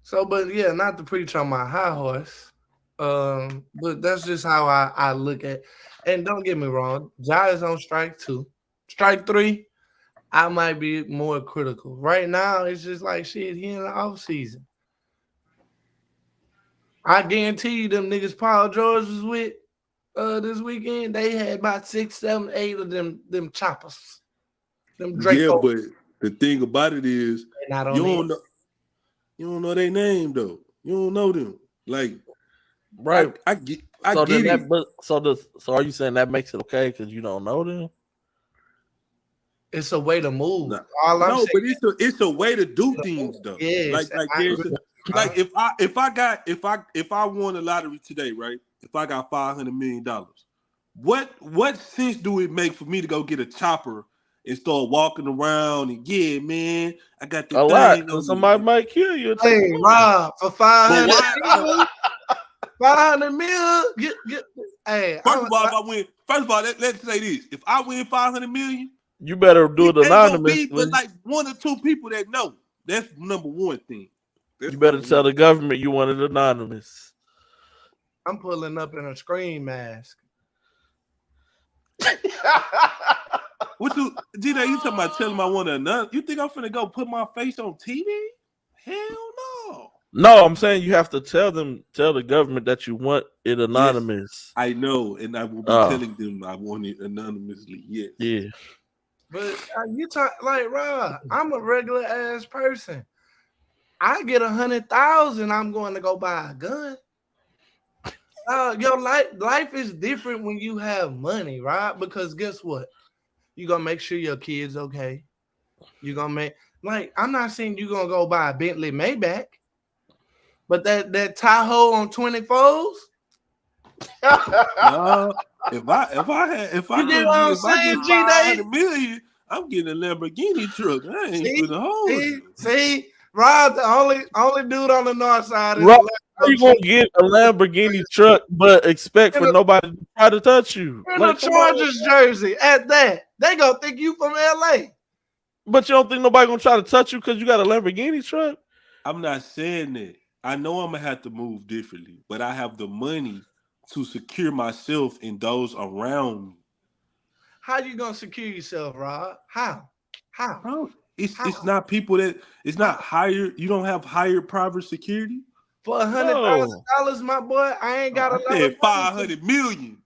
So, but yeah, not to preach on my high horse, but that's just how I look at. And don't get me wrong, Ja is on strike 2. Strike 3, I might be more critical. Right now, it's just like shit. He in the off season. I guarantee you, them niggas Paul George was with this weekend. They had about 6, 7, 8 of them choppers. Them Draco. Yeah, but the thing about it is, you don't know their name though. You don't know them. Like, right? I get it. That, so are you saying that makes it okay because you don't know them? It's a way to move. But it's a way to do things though. Yeah, like if I won the lottery today, right? If I got $500 million, what sense do it make for me to go get a chopper and start walking around and man, I got the thing. Lot. Somebody might kill you. Hey, Rob, for 500 million, 500 million. Get. Hey, first of all, let's say this: if I win 500 million, you better do it anonymous. But like 1 or 2 people that know. That's number one thing. You better tell the government you want it anonymous. I'm pulling up in a screen mask. What you, G-Day, you talking about telling I want another? You think I'm finna go put my face on TV? Hell no. No, I'm saying you have to tell the government that you want it Yes, anonymous. I know, and I will be telling them I want it anonymously. Yes. Yeah. But you talk like Rob. I'm a regular ass person. I get 100,000. I'm going to go buy a gun. Your life is different when you have money, right? Because guess what? You're gonna make sure your kids okay. You're gonna make I'm not saying you're gonna go buy a Bentley Maybach, but that Tahoe on 24s. No, if I get what I'm saying, get G-Day? 500 million, I'm getting a Lamborghini truck. I ain't finna hold you. See, Rob, the only dude on the north side. Rob, how you gonna get a Lamborghini truck but expect for nobody to try to touch you? In a Chargers jersey at that. They gonna think you from LA. But you don't think nobody gonna try to touch you because you got a Lamborghini truck? I'm not saying that. I know I'm gonna have to move differently, but I have the money to secure myself and those around me. How you gonna secure yourself, Rob? How? Bro, it's not people that it's not hired. You don't have hired private security for $100,000, my boy. I ain't got a lot of 500 million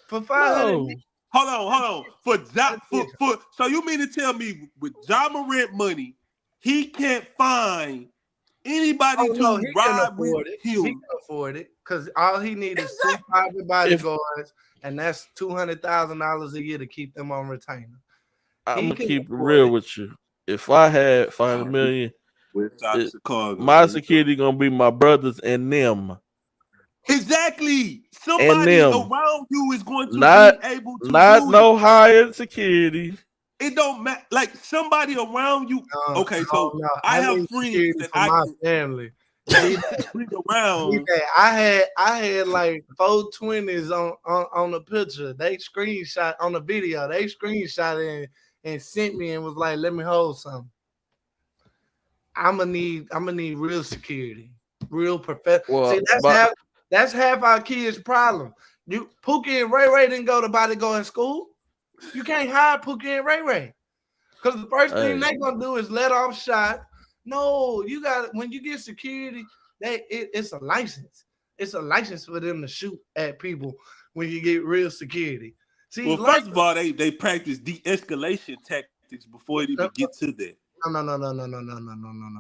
for 500 million. Hold on. For so you mean to tell me with John Morant money, he can't find anybody to ride with him? He can afford it because all he needs is 2 private bodyguards, and that's $200,000 a year to keep them on retainer. I'm gonna keep it real with you. If I had 500 million, my security gonna be my brothers and them. Exactly. Somebody around you is going to be able to not no hired security. It don't matter. Like somebody around you. Okay, so I have friends that my family. bring around. I had like 420s on the picture. They screenshot on the video. They screenshot and sent me and was like, "Let me hold something." I'm gonna need real security, real professional. See, that's half our kids' problem. Pookie and Ray didn't go to Bodyguard in school. You can't hire Pookie and Ray because the first thing they gonna do is let off shot. No, you got when you get security, it's a license. It's a license for them to shoot at people when you get real security. See, well, first of all, they practice de-escalation tactics before it even get to that. No. I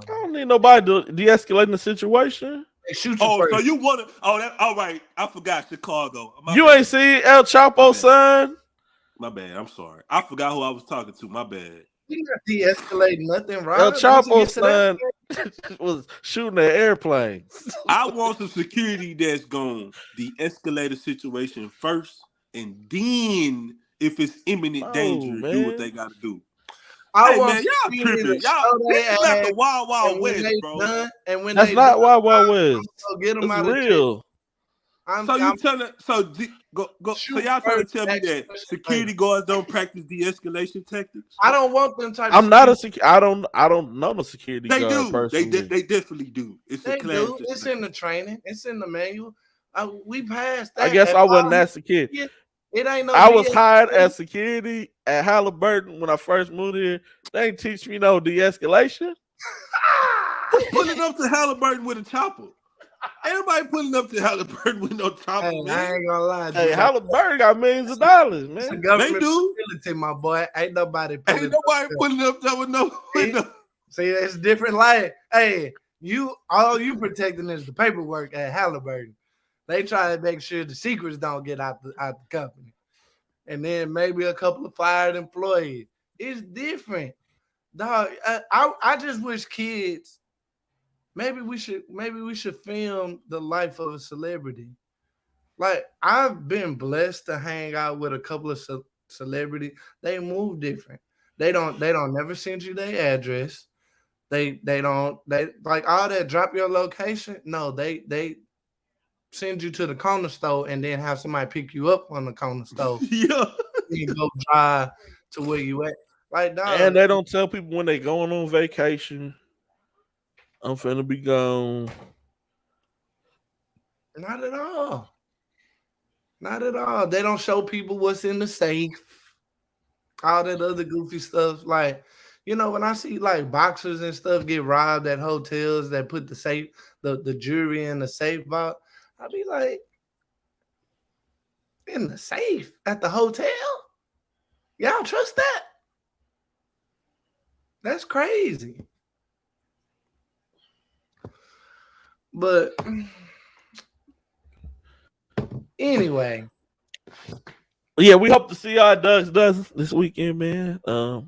don't need nobody to de-escalate the situation. They shoot you so you want to? All right. I forgot Chicago. Ain't see El Chapo son. My bad. I'm sorry. I forgot who I was talking to. My bad. You not de-escalating nothing, right? El Chapo son was shooting at airplanes. I want some security that's going to de-escalate a situation first, and then if it's imminent danger, do what they got to do. Hey man, y'all tripping. Y'all, this is not the Wild Wild West, bro. That's not Wild Wild West. Get them out real. So y'all trying to tell me that security guards don't practice de-escalation tactics? I don't want them type. I'm not a I don't know the security guard do. personally. They definitely do. It's It's in the training. It's in the manual. We passed that. I guess I wasn't that security. It ain't no. I was hired as security at Halliburton when I first moved here. They ain't teach me no de-escalation. Who's pulling up to Halliburton with a chopper? Everybody pulling up to Halliburton with no chopper, man. I ain't gonna lie. Hey, Halliburton got millions of dollars, man. They do. My boy, ain't nobody pulling up there with no. See, it's different. Like, hey, all you protecting is the paperwork at Halliburton. They try to make sure the secrets don't get out the company. And then maybe a couple of fired employees. It's different. Dog, I just wish kids, maybe we should film the life of a celebrity. Like, I've been blessed to hang out with a couple of celebrities. They move different. They don't never send you their address. They like all that drop your location. No, they send you to the corner store and then have somebody pick you up on the corner store. Yeah. You go drive to where you at. Like, dog. And they don't tell people when they going on vacation. I'm finna be gone. Not at all. Not at all. They don't show people what's in the safe. all that other goofy stuff. Like, when I see like boxers and stuff get robbed at hotels that put the jewelry in the safe box, I be like, in the safe at the hotel? Y'all trust that? That's crazy. But anyway. Yeah, we hope to see y'all does this weekend, man. But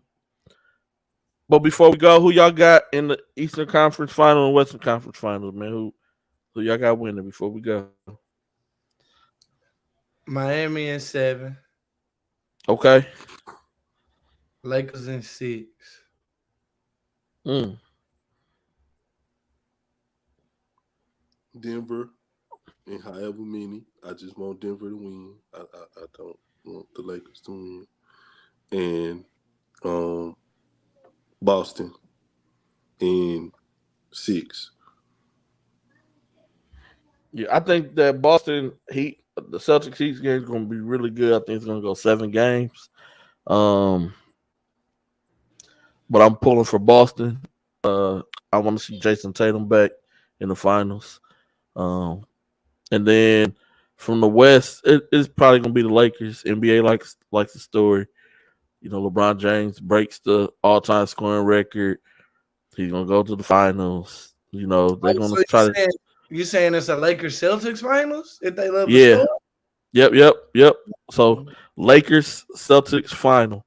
before we go, who y'all got in the Eastern Conference Final and Western Conference Finals, man? Who y'all got winning before we go? Miami in 7. Okay. Lakers in 6. Denver, and however many. I just want Denver to win. I don't want the Lakers to win. And Boston in 6. Yeah, I think that Boston Heat, the Celtics Heat game is going to be really good. I think it's going to go 7 games. But I'm pulling for Boston. I want to see Jason Tatum back in the finals. And then from the West, it's probably going to be the Lakers. NBA likes the story. LeBron James breaks the all-time scoring record. He's going to go to the finals. They're going to try to. You saying it's a Lakers Celtics finals if they love the score? Yep. So Lakers Celtics final.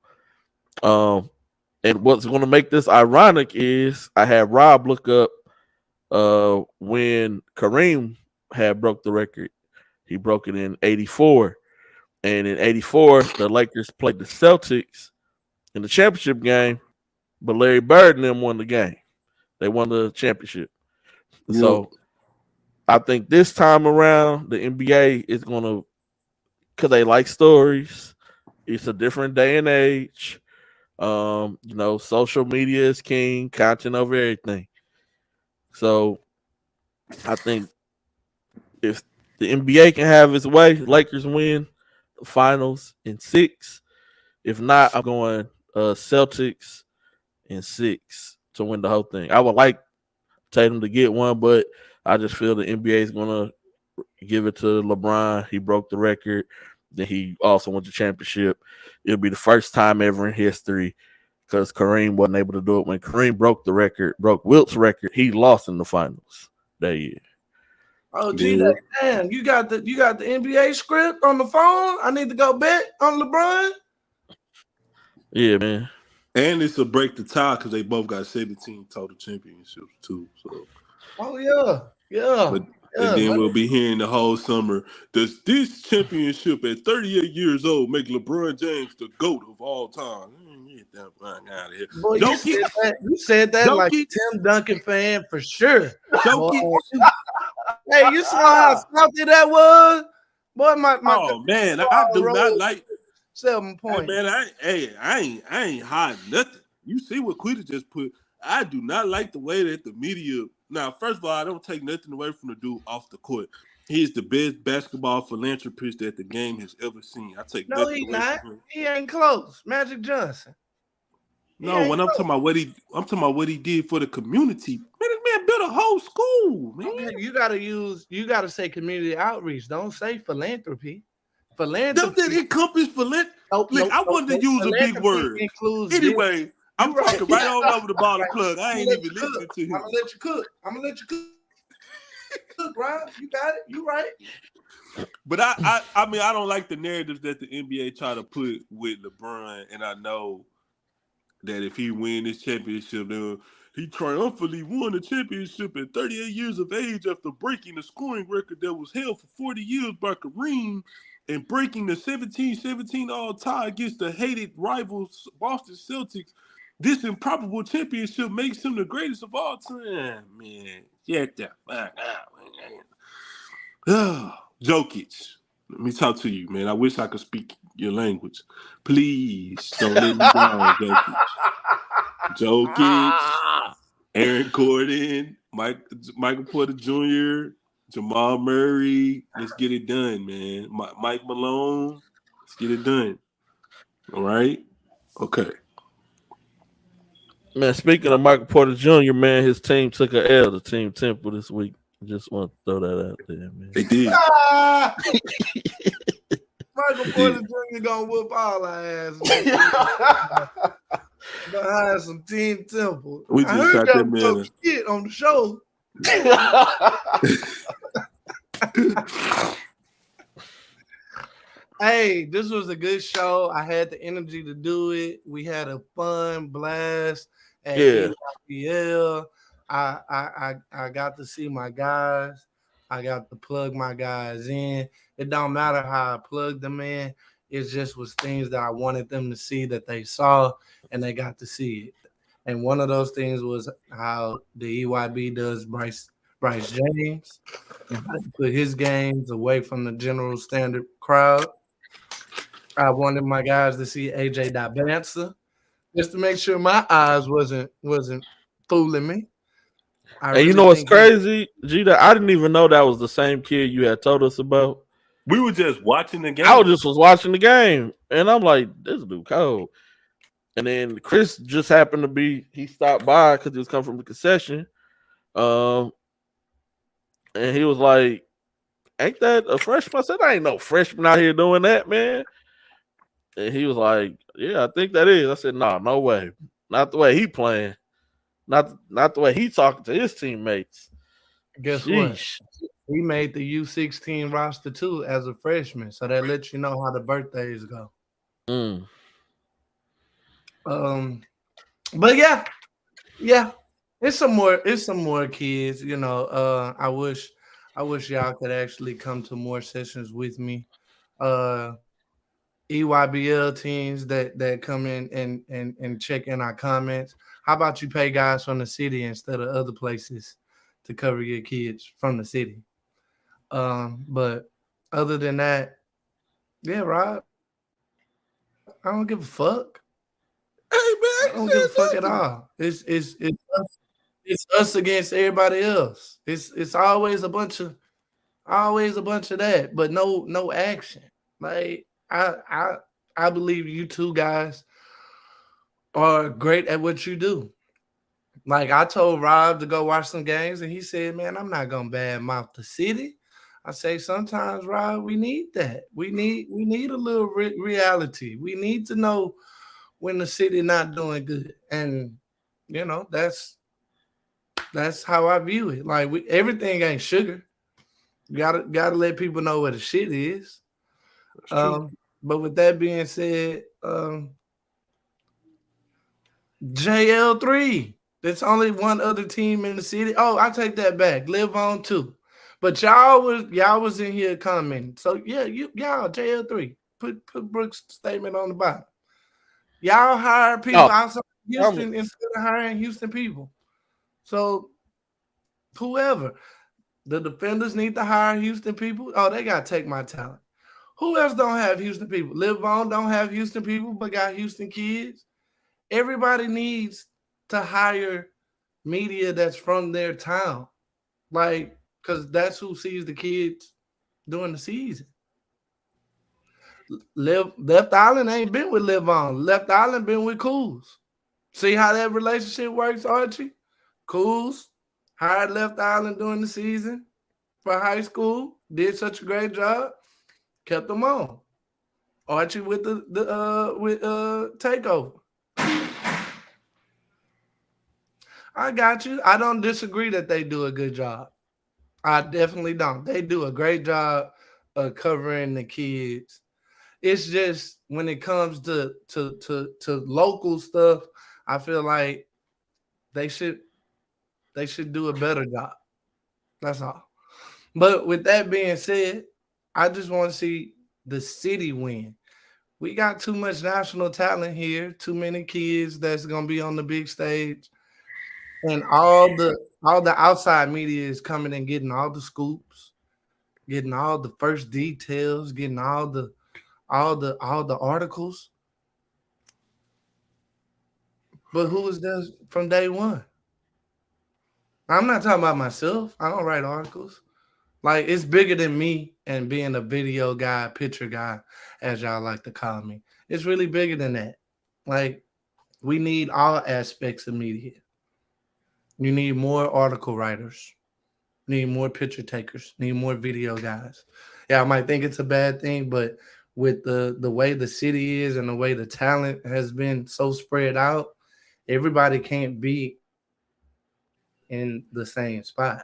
And what's going to make this ironic is I had Rob look up when Kareem had broke the record. He broke it in 84. And in 84, the Lakers played the Celtics in the championship game, but Larry Bird and them won the game. They won the championship. Yep. So I think this time around, the NBA is going to, because they like stories. It's a different day and age. Social media is king, content over everything. So I think if the NBA can have its way, Lakers win the finals in 6. If not, I'm going Celtics in 6 to win the whole thing. I would like Tatum to get one, but I just feel the NBA is going to give it to LeBron. He broke the record. Then he also won the championship. It'll be the first time ever in history because Kareem wasn't able to do it. When Kareem broke the record, broke Wilt's record, he lost in the finals that year. Oh, gee, damn! You got the NBA script on the phone. I need to go bet on LeBron. Yeah, man. And it's a break the tie because they both got 17 total championships too. So. Oh yeah. And then we'll be hearing the whole summer. Does this championship at 38 years old make LeBron James the GOAT of all time? Get that fuck out of here. Boy, you said that like a Tim Duncan fan for sure. Hey, you saw how salty that was? Boy, man, I do not like 7 points. Hey, man, I ain't hiding nothing. You see what Quita just put. I do not like the way that the media. Now, first of all, I don't take nothing away from the dude off the court. He's the best basketball philanthropist that the game has ever seen. I take no, he's not. He ain't close. Magic Johnson. No, when I'm talking about what he did for the community. Man, this man built a whole school, man. Okay, you gotta say community outreach. Don't say philanthropy. Philanthropy. Doesn't encompass philanthropy. I wanted to use a big word. Anyway, I'm talking right on over the ball of plug. I ain't even listening to him. I'm gonna let you cook. Cook, Rob. You got it. You right. But I mean, I don't like the narratives that the NBA try to put with LeBron, and I know that if he win this championship, then he triumphantly won the championship at 38 years of age after breaking the scoring record that was held for 40 years by Kareem and breaking the 17-17 all-tie against the hated rivals Boston Celtics. This improbable championship makes him the greatest of all time. Man, get the fuck out. Jokic, let me talk to you, man. I wish I could speak your language. Please don't let me down, Jokic. Jokic, Aaron Gordon, Michael Porter Jr., Jamal Murray. Let's get it done, man. Mike Malone, let's get it done. All right? Okay. Man, speaking of Michael Porter Jr., man, his team took a L to Team Temple this week. Just want to throw that out there, man. They did. Michael Porter Jr. gonna whoop all our ass. Behind some Team Temple. We just I heard shot y'all that man. talk shit on the show. Hey, this was a good show. I had the energy to do it. We had a fun blast at EYBL. I got to see my guys. I got to plug my guys in. It don't matter how I plugged them in. It just was things that I wanted them to see that they saw, and they got to see it. And one of those things was how the EYB does Bryce James, and how to put his games away from the general standard crowd. I wanted my guys to see AJ Dabansa just to make sure my eyes wasn't fooling me. And you know what's crazy, Gita? I didn't even know that was the same kid you had told us about. We were just watching the game. I was watching the game, and I'm like, this dude cold. And then Chris just happened to be, he stopped by because he was coming from the concession. And he was like, ain't that a freshman? I said, I ain't no freshman out here doing that, man. And he was like, yeah, I think that is. I said, nah, no way. Not the way he playing. Not the way he talking to his teammates. Guess what? He made the U16 roster too as a freshman. So that lets you know how the birthdays go. But yeah. It's some more kids, you know. I wish y'all could actually come to more sessions with me. EYBL teams that come in and check in our comments. How about you pay guys from the city instead of other places to cover your kids from the city? But other than that, yeah, Rob, I don't give a fuck. Hey man, I don't give a fuck at all. It's us against everybody else. It's always a bunch of that, but no action. Like I believe you two guys are great at what you do. Like I told Rob to go watch some games, and he said, "Man, I'm not gonna badmouth the city." I say sometimes, Rob, we need that. We need a little reality. We need to know when the city not doing good, and you know that's how I view it. Like everything ain't sugar. You gotta let people know where the shit is. But with that being said, JL3. There's only one other team in the city. Oh, I take that back. Live on too. But y'all was in here commenting. So yeah, y'all JL3. Put Brooks' statement on the bottom. Y'all hire people outside Houston instead of hiring Houston people. So whoever. The defenders need to hire Houston people. Oh, they gotta take my talent. Who else don't have Houston people? Live on don't have Houston people, but got Houston kids. Everybody needs to hire media that's from their town. Like, because that's who sees the kids during the season. Left Island ain't been with Live On. Left Island been with Cools. See how that relationship works, Archie? Cools hired Left Island during the season for high school. Did such a great job. Kept them on. Archie with the takeover. I got you. I don't disagree that they do a good job. I definitely don't. They do a great job of covering the kids. It's just when it comes to local stuff, I feel like they should do a better job. That's all. But with that being said, I just want to see the city win. We got too much national talent here, too many kids that's gonna be on the big stage. And all the outside media is coming and getting all the scoops, getting all the first details, getting all the articles. But who is that from day one? I'm not talking about myself. I don't write articles. Like, it's bigger than me and being a video guy, picture guy, as y'all like to call me. It's really bigger than that. Like, we need all aspects of media. You need more article writers. Need more picture takers. Need more video guys. Yeah, I might think it's a bad thing, but with the way the city is and the way the talent has been so spread out, everybody can't be in the same spot,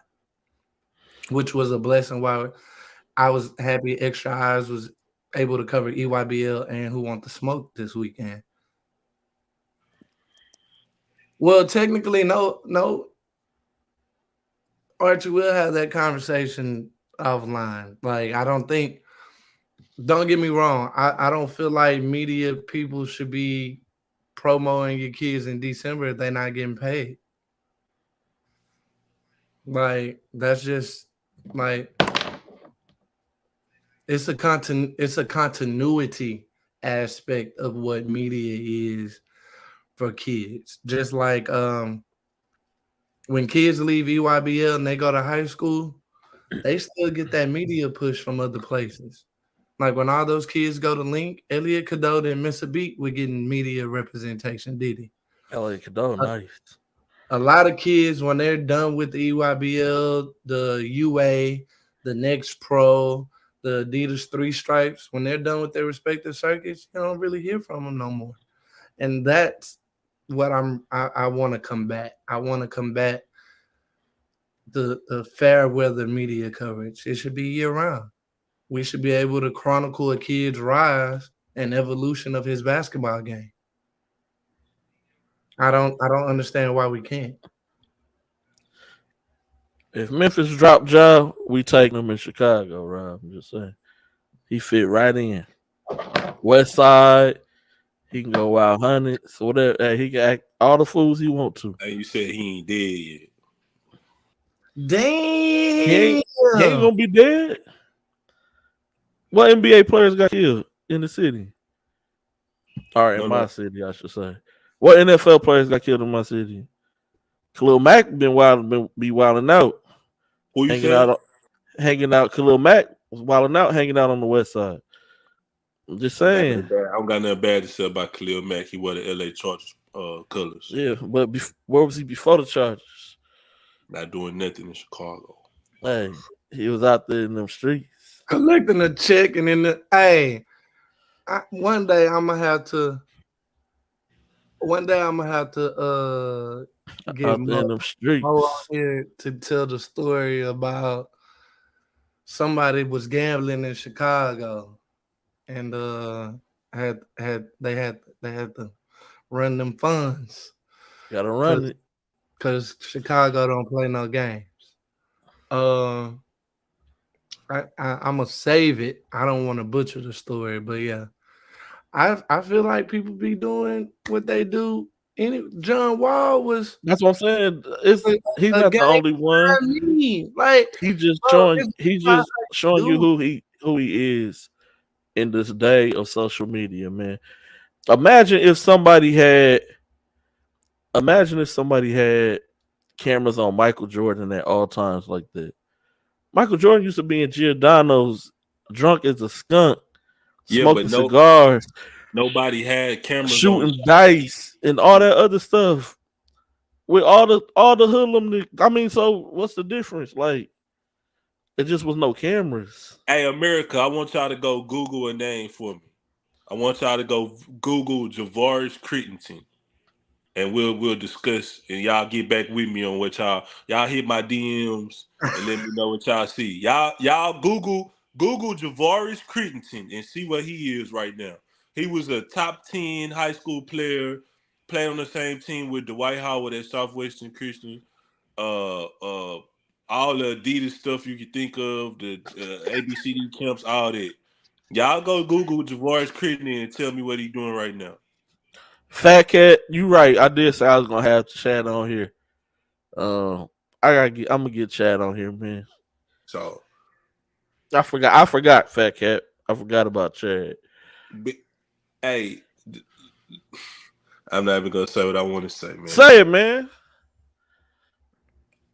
which was a blessing. Why I was happy Extra Eyes was able to cover EYBL and Who Want the Smoke this weekend. Well, technically, no. Archie, we'll have that conversation offline. Like, I don't think. Don't get me wrong. I don't feel like media people should be promoting your kids in December if they're not getting paid. Like, that's just like it's a continuity aspect of what media is for kids. Just like when kids leave EYBL and they go to high school, they still get that media push from other places. Like when all those kids go to Link, Elliot Cadeau and Miss a Beat were getting media representation, did he? Elliot Cadeau, nice. A lot of kids, when they're done with the EYBL, the UA, the Next Pro, the Adidas Three Stripes, when they're done with their respective circuits, you don't really hear from them no more. And that's what I want to combat. I want to combat the fair weather media coverage. It should be year round. We should be able to chronicle a kid's rise and evolution of his basketball game. I don't understand why we can't. If Memphis dropped Ja, we take him in Chicago, Rob. I'm just saying. He fit right in. West Side, he can go wild hundreds, whatever. Hey, he can act all the fools he want to. And you said he ain't dead yet. Damn. He ain't gonna be dead. What NBA players got killed in the city? All right, in my city, I should say. What NFL players got killed in my city? Khalil Mack be wilding out. Who you hanging out. Khalil Mack was wilding out, hanging out on the west side. I'm just saying. I don't got nothing bad to say about Khalil Mack. He wore the LA Chargers colors. Yeah, but where was he before the Chargers? Not doing nothing in Chicago. Hey, he was out there in them streets. Collecting a check and in the one day I'm gonna have to get out there in them streets here to tell the story about somebody was gambling in Chicago and they had to run them funds. Gotta run it. Because Chicago don't play no games. I'm gonna save it. I don't want to butcher the story, but yeah, I feel like people be doing what they do. John Wall was. That's what I'm saying. He's not the only one. Like he's just showing you who he is in this day of social media, man. Imagine if somebody had cameras on Michael Jordan at all times like that. Michael Jordan used to be in Giordano's drunk as a skunk, smoking cigars. Nobody had cameras shooting dice and all that other stuff. With all the hoodlum. I mean, so what's the difference? Like, it just was no cameras. Hey, America, I want y'all to go Google a name for me. I want y'all to go Google Javaris Crittenton. And we'll discuss, and y'all get back with me on what y'all hit my DMs and let me know what y'all see. Y'all Google Javaris Crittenton and see what he is right now. He was a top 10 high school player, played on the same team with Dwight Howard at Southwestern Christian. All the Adidas stuff you can think of, the ABCD camps, all that. Y'all go Google Javaris Crittenton and tell me what he's doing right now. Fat Cat, you right. I did say I was gonna have Chad on here. I'm gonna get Chad on here, man. So I forgot Fat Cat. I forgot about Chad. Hey, I'm not even gonna say what I want to say, man. Say it, man.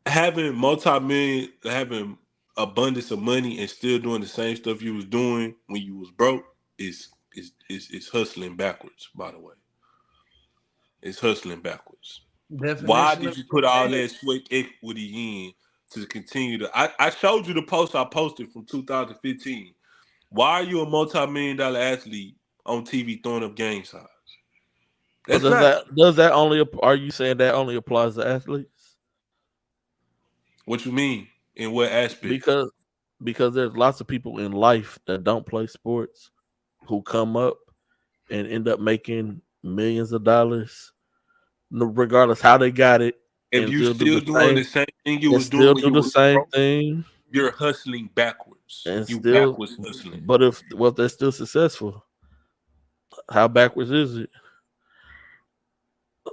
Having having abundance of money and still doing the same stuff you was doing when you was broke is hustling backwards, by the way. is hustling backwards. Why Definition did of you put all success. that sweat equity in to continue to? I showed you the post I posted from 2015. Why are you a multi-million-dollar athlete on TV throwing up gang signs? But That's not. does that only? Are you saying that only applies to athletes? What you mean? In what aspect? Because there's lots of people in life that don't play sports who come up and end up making millions of dollars, regardless how they got it, If and you still do still the doing the same same thing you and was doing still when do you the was same broke, thing you're hustling backwards. and You still. backwards hustling. But if they're still successful, how backwards is it?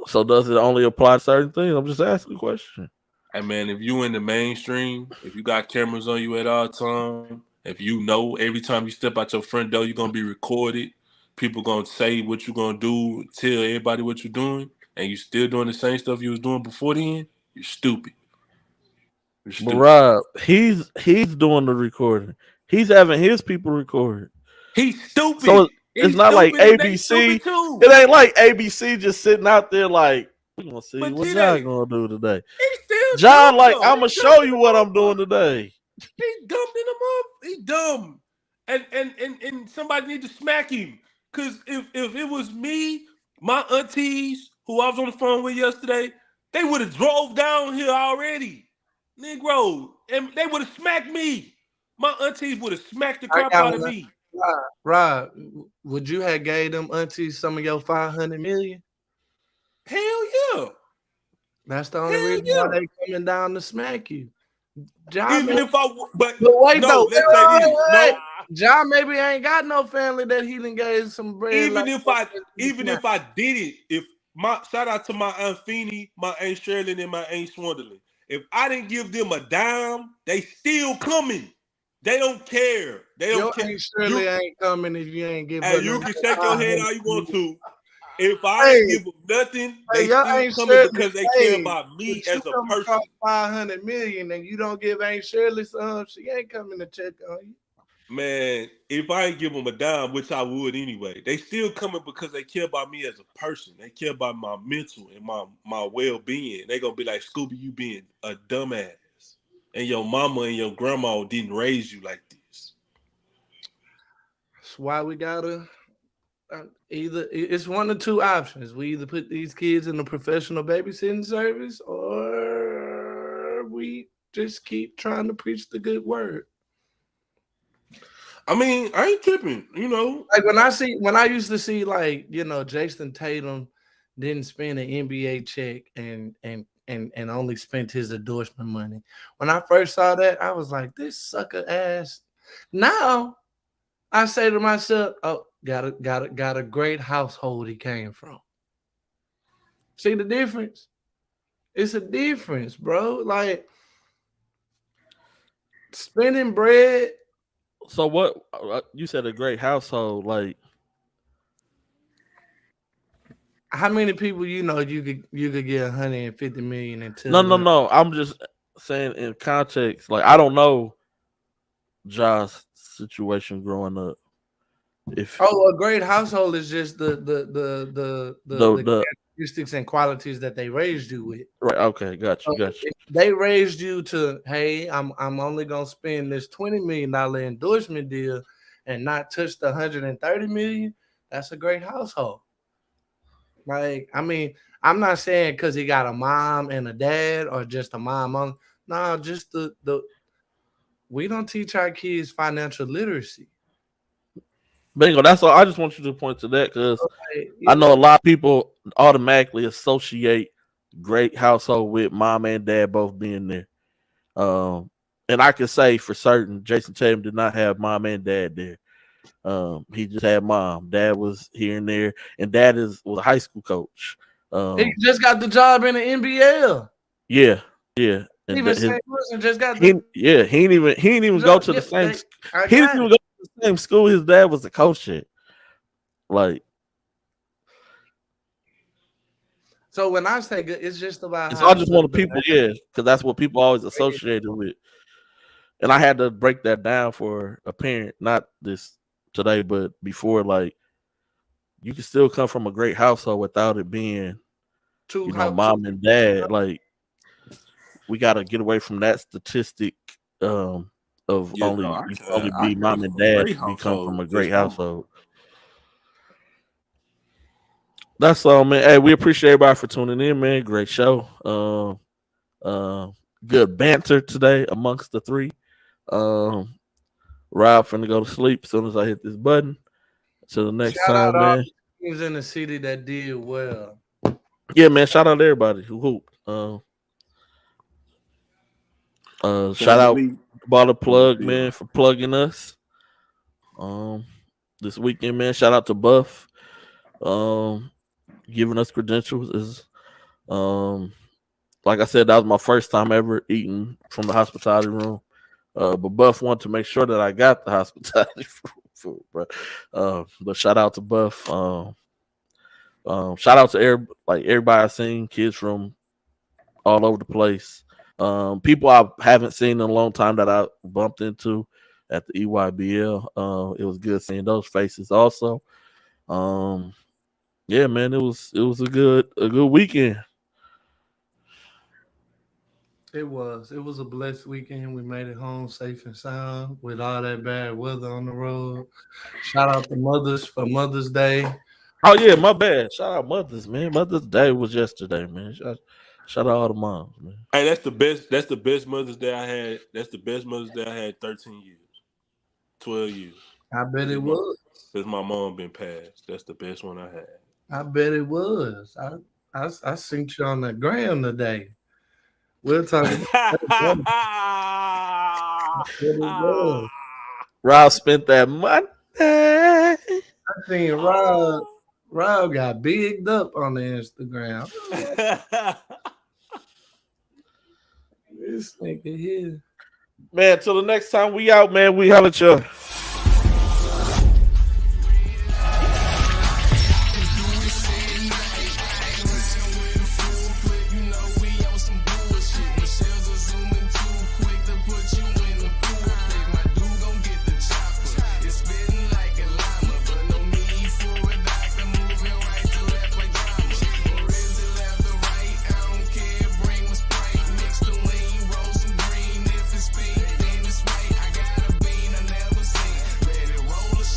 So does it only apply to certain things? I'm just asking a question. Hey man, if you in the mainstream, if you got cameras on you at all time, if you know every time you step out your front door, you're gonna be recorded. People gonna say what you gonna do, tell everybody what you're doing, and you still doing the same stuff you was doing before then, you're stupid. You're But stupid. Rob, he's doing the recording. He's having his people record. He's stupid. So it's He's not like stupid and they ABC. stupid too. It ain't like ABC just sitting out there like, we're gonna see But what G-Day, John gonna do today. he's still John, dumb like, though. I'm gonna He show dumb you in what the I'm doing motherfucker. today. He dumb in the mother. He dumb. And somebody need to smack him. Cause if it was me, my aunties who I was on the phone with yesterday, they would have drove down here already. Negro. And they would have smacked me. My aunties would have smacked the I crap got out of one. me. Rob, would you have gave them aunties some of your 500 million? Hell yeah. That's the only Hell reason yeah. why they coming down to smack you. John, Even if I but wait no, though, let's say this. No, John maybe ain't got no family that he done gave some bread. even like if I did it, if my shout out to my Aunt Feeny, my Aunt Shirley, and my Aunt Swindling. If I didn't give them a dime, they still coming. They don't care. They don't your care. Aunt Shirley ain't coming if you ain't give her. And you can shake your head all you want to. If I Hey, ain't give them nothing, they your still Aunt coming Shirley, because they care about me but you as a come person. across 500 million and you don't give Aunt Shirley some, she ain't coming to check on you. Man, if I ain't give them a dime, which I would anyway, they still coming because they care about me as a person. They care about my mental and my well-being. They gonna be like, Scooby, you being a dumbass. And your mama and your grandma didn't raise you like this. That's why we gotta either it's one or two options. We either put these kids in a professional babysitting service or we just keep trying to preach the good word. I mean, I ain't tripping, you know. Like when I used to see like, Jason Tatum didn't spend an NBA check and only spent his endorsement money. When I first saw that, I was like, this sucker ass. Now I say to myself, oh, got a great household he came from. See the difference? It's a difference, bro. Like spending bread. So what you said a great household, like How many people you could get 150 million into? no. I'm just saying in context, like I don't know Josh's situation growing up. A great household is just the characteristics and qualities that they raised you with. Right. Okay. Got you. If they raised you to, hey, I'm only gonna spend this $20 million endorsement deal and not touch the 130 million. That's a great household. Like, I mean, I'm not saying because he got a mom and a dad or just a mom. No, just the we don't teach our kids financial literacy. Bingo. That's all. I just want you to point to that because I know a lot of people automatically associate great household with mom and dad both being there. And I can say for certain, Jason Tatum did not have mom and dad there. He just had mom. Dad was here and there, and dad was a high school coach. He just got the job in the NBL. Yeah. And even St. Louis just got he didn't even go to the same. He didn't even go to the same school his dad was a coach at. Like, so when I say good, it's just about. So I just want the people, because that's what people always associated with. And I had to break that down for a parent, not this today, but before. Like, you can still come from a great household without it being two you know, mom and dad, like we got to get away from that statistic of you only be mom and dad to become from a great household. That's all, man. Hey, we appreciate everybody for tuning in, man. Great show. Good banter today amongst the three. Rob finna go to sleep as soon as I hit this button. Till the next Shout time, man. Teams in the city that did well. Yeah, man. Shout out to everybody who hooped. Shout out Baller Plug, man, for plugging us. This weekend, man. Shout out to Buff. Giving us credentials is like I said, that was my first time ever eating from the hospitality room. But Buff wanted to make sure that I got the hospitality food, bro. But shout out to Buff. Shout out to everybody I've seen, kids from all over the place. People I haven't seen in a long time that I bumped into at the EYBL. It was good seeing those faces also. Yeah, man, it was a good weekend. It was a blessed weekend. We made it home safe and sound with all that bad weather on the road. Shout out to mothers for Mother's Day. Oh yeah, my bad. Shout out mothers, man. Mother's Day was yesterday, man. Shout out all the moms, man. Hey, that's the best Mother's Day I had. That's the best Mother's Day I had 13 years. 12 years. I bet it was. Since my mom been passed. That's the best one I had. I bet it was. I seen you on the gram today. We'll talk about that. Rob spent that money. I seen Rob got bigged up on the Instagram. This nigga here. Man, till the next time we out, man. We holla at you.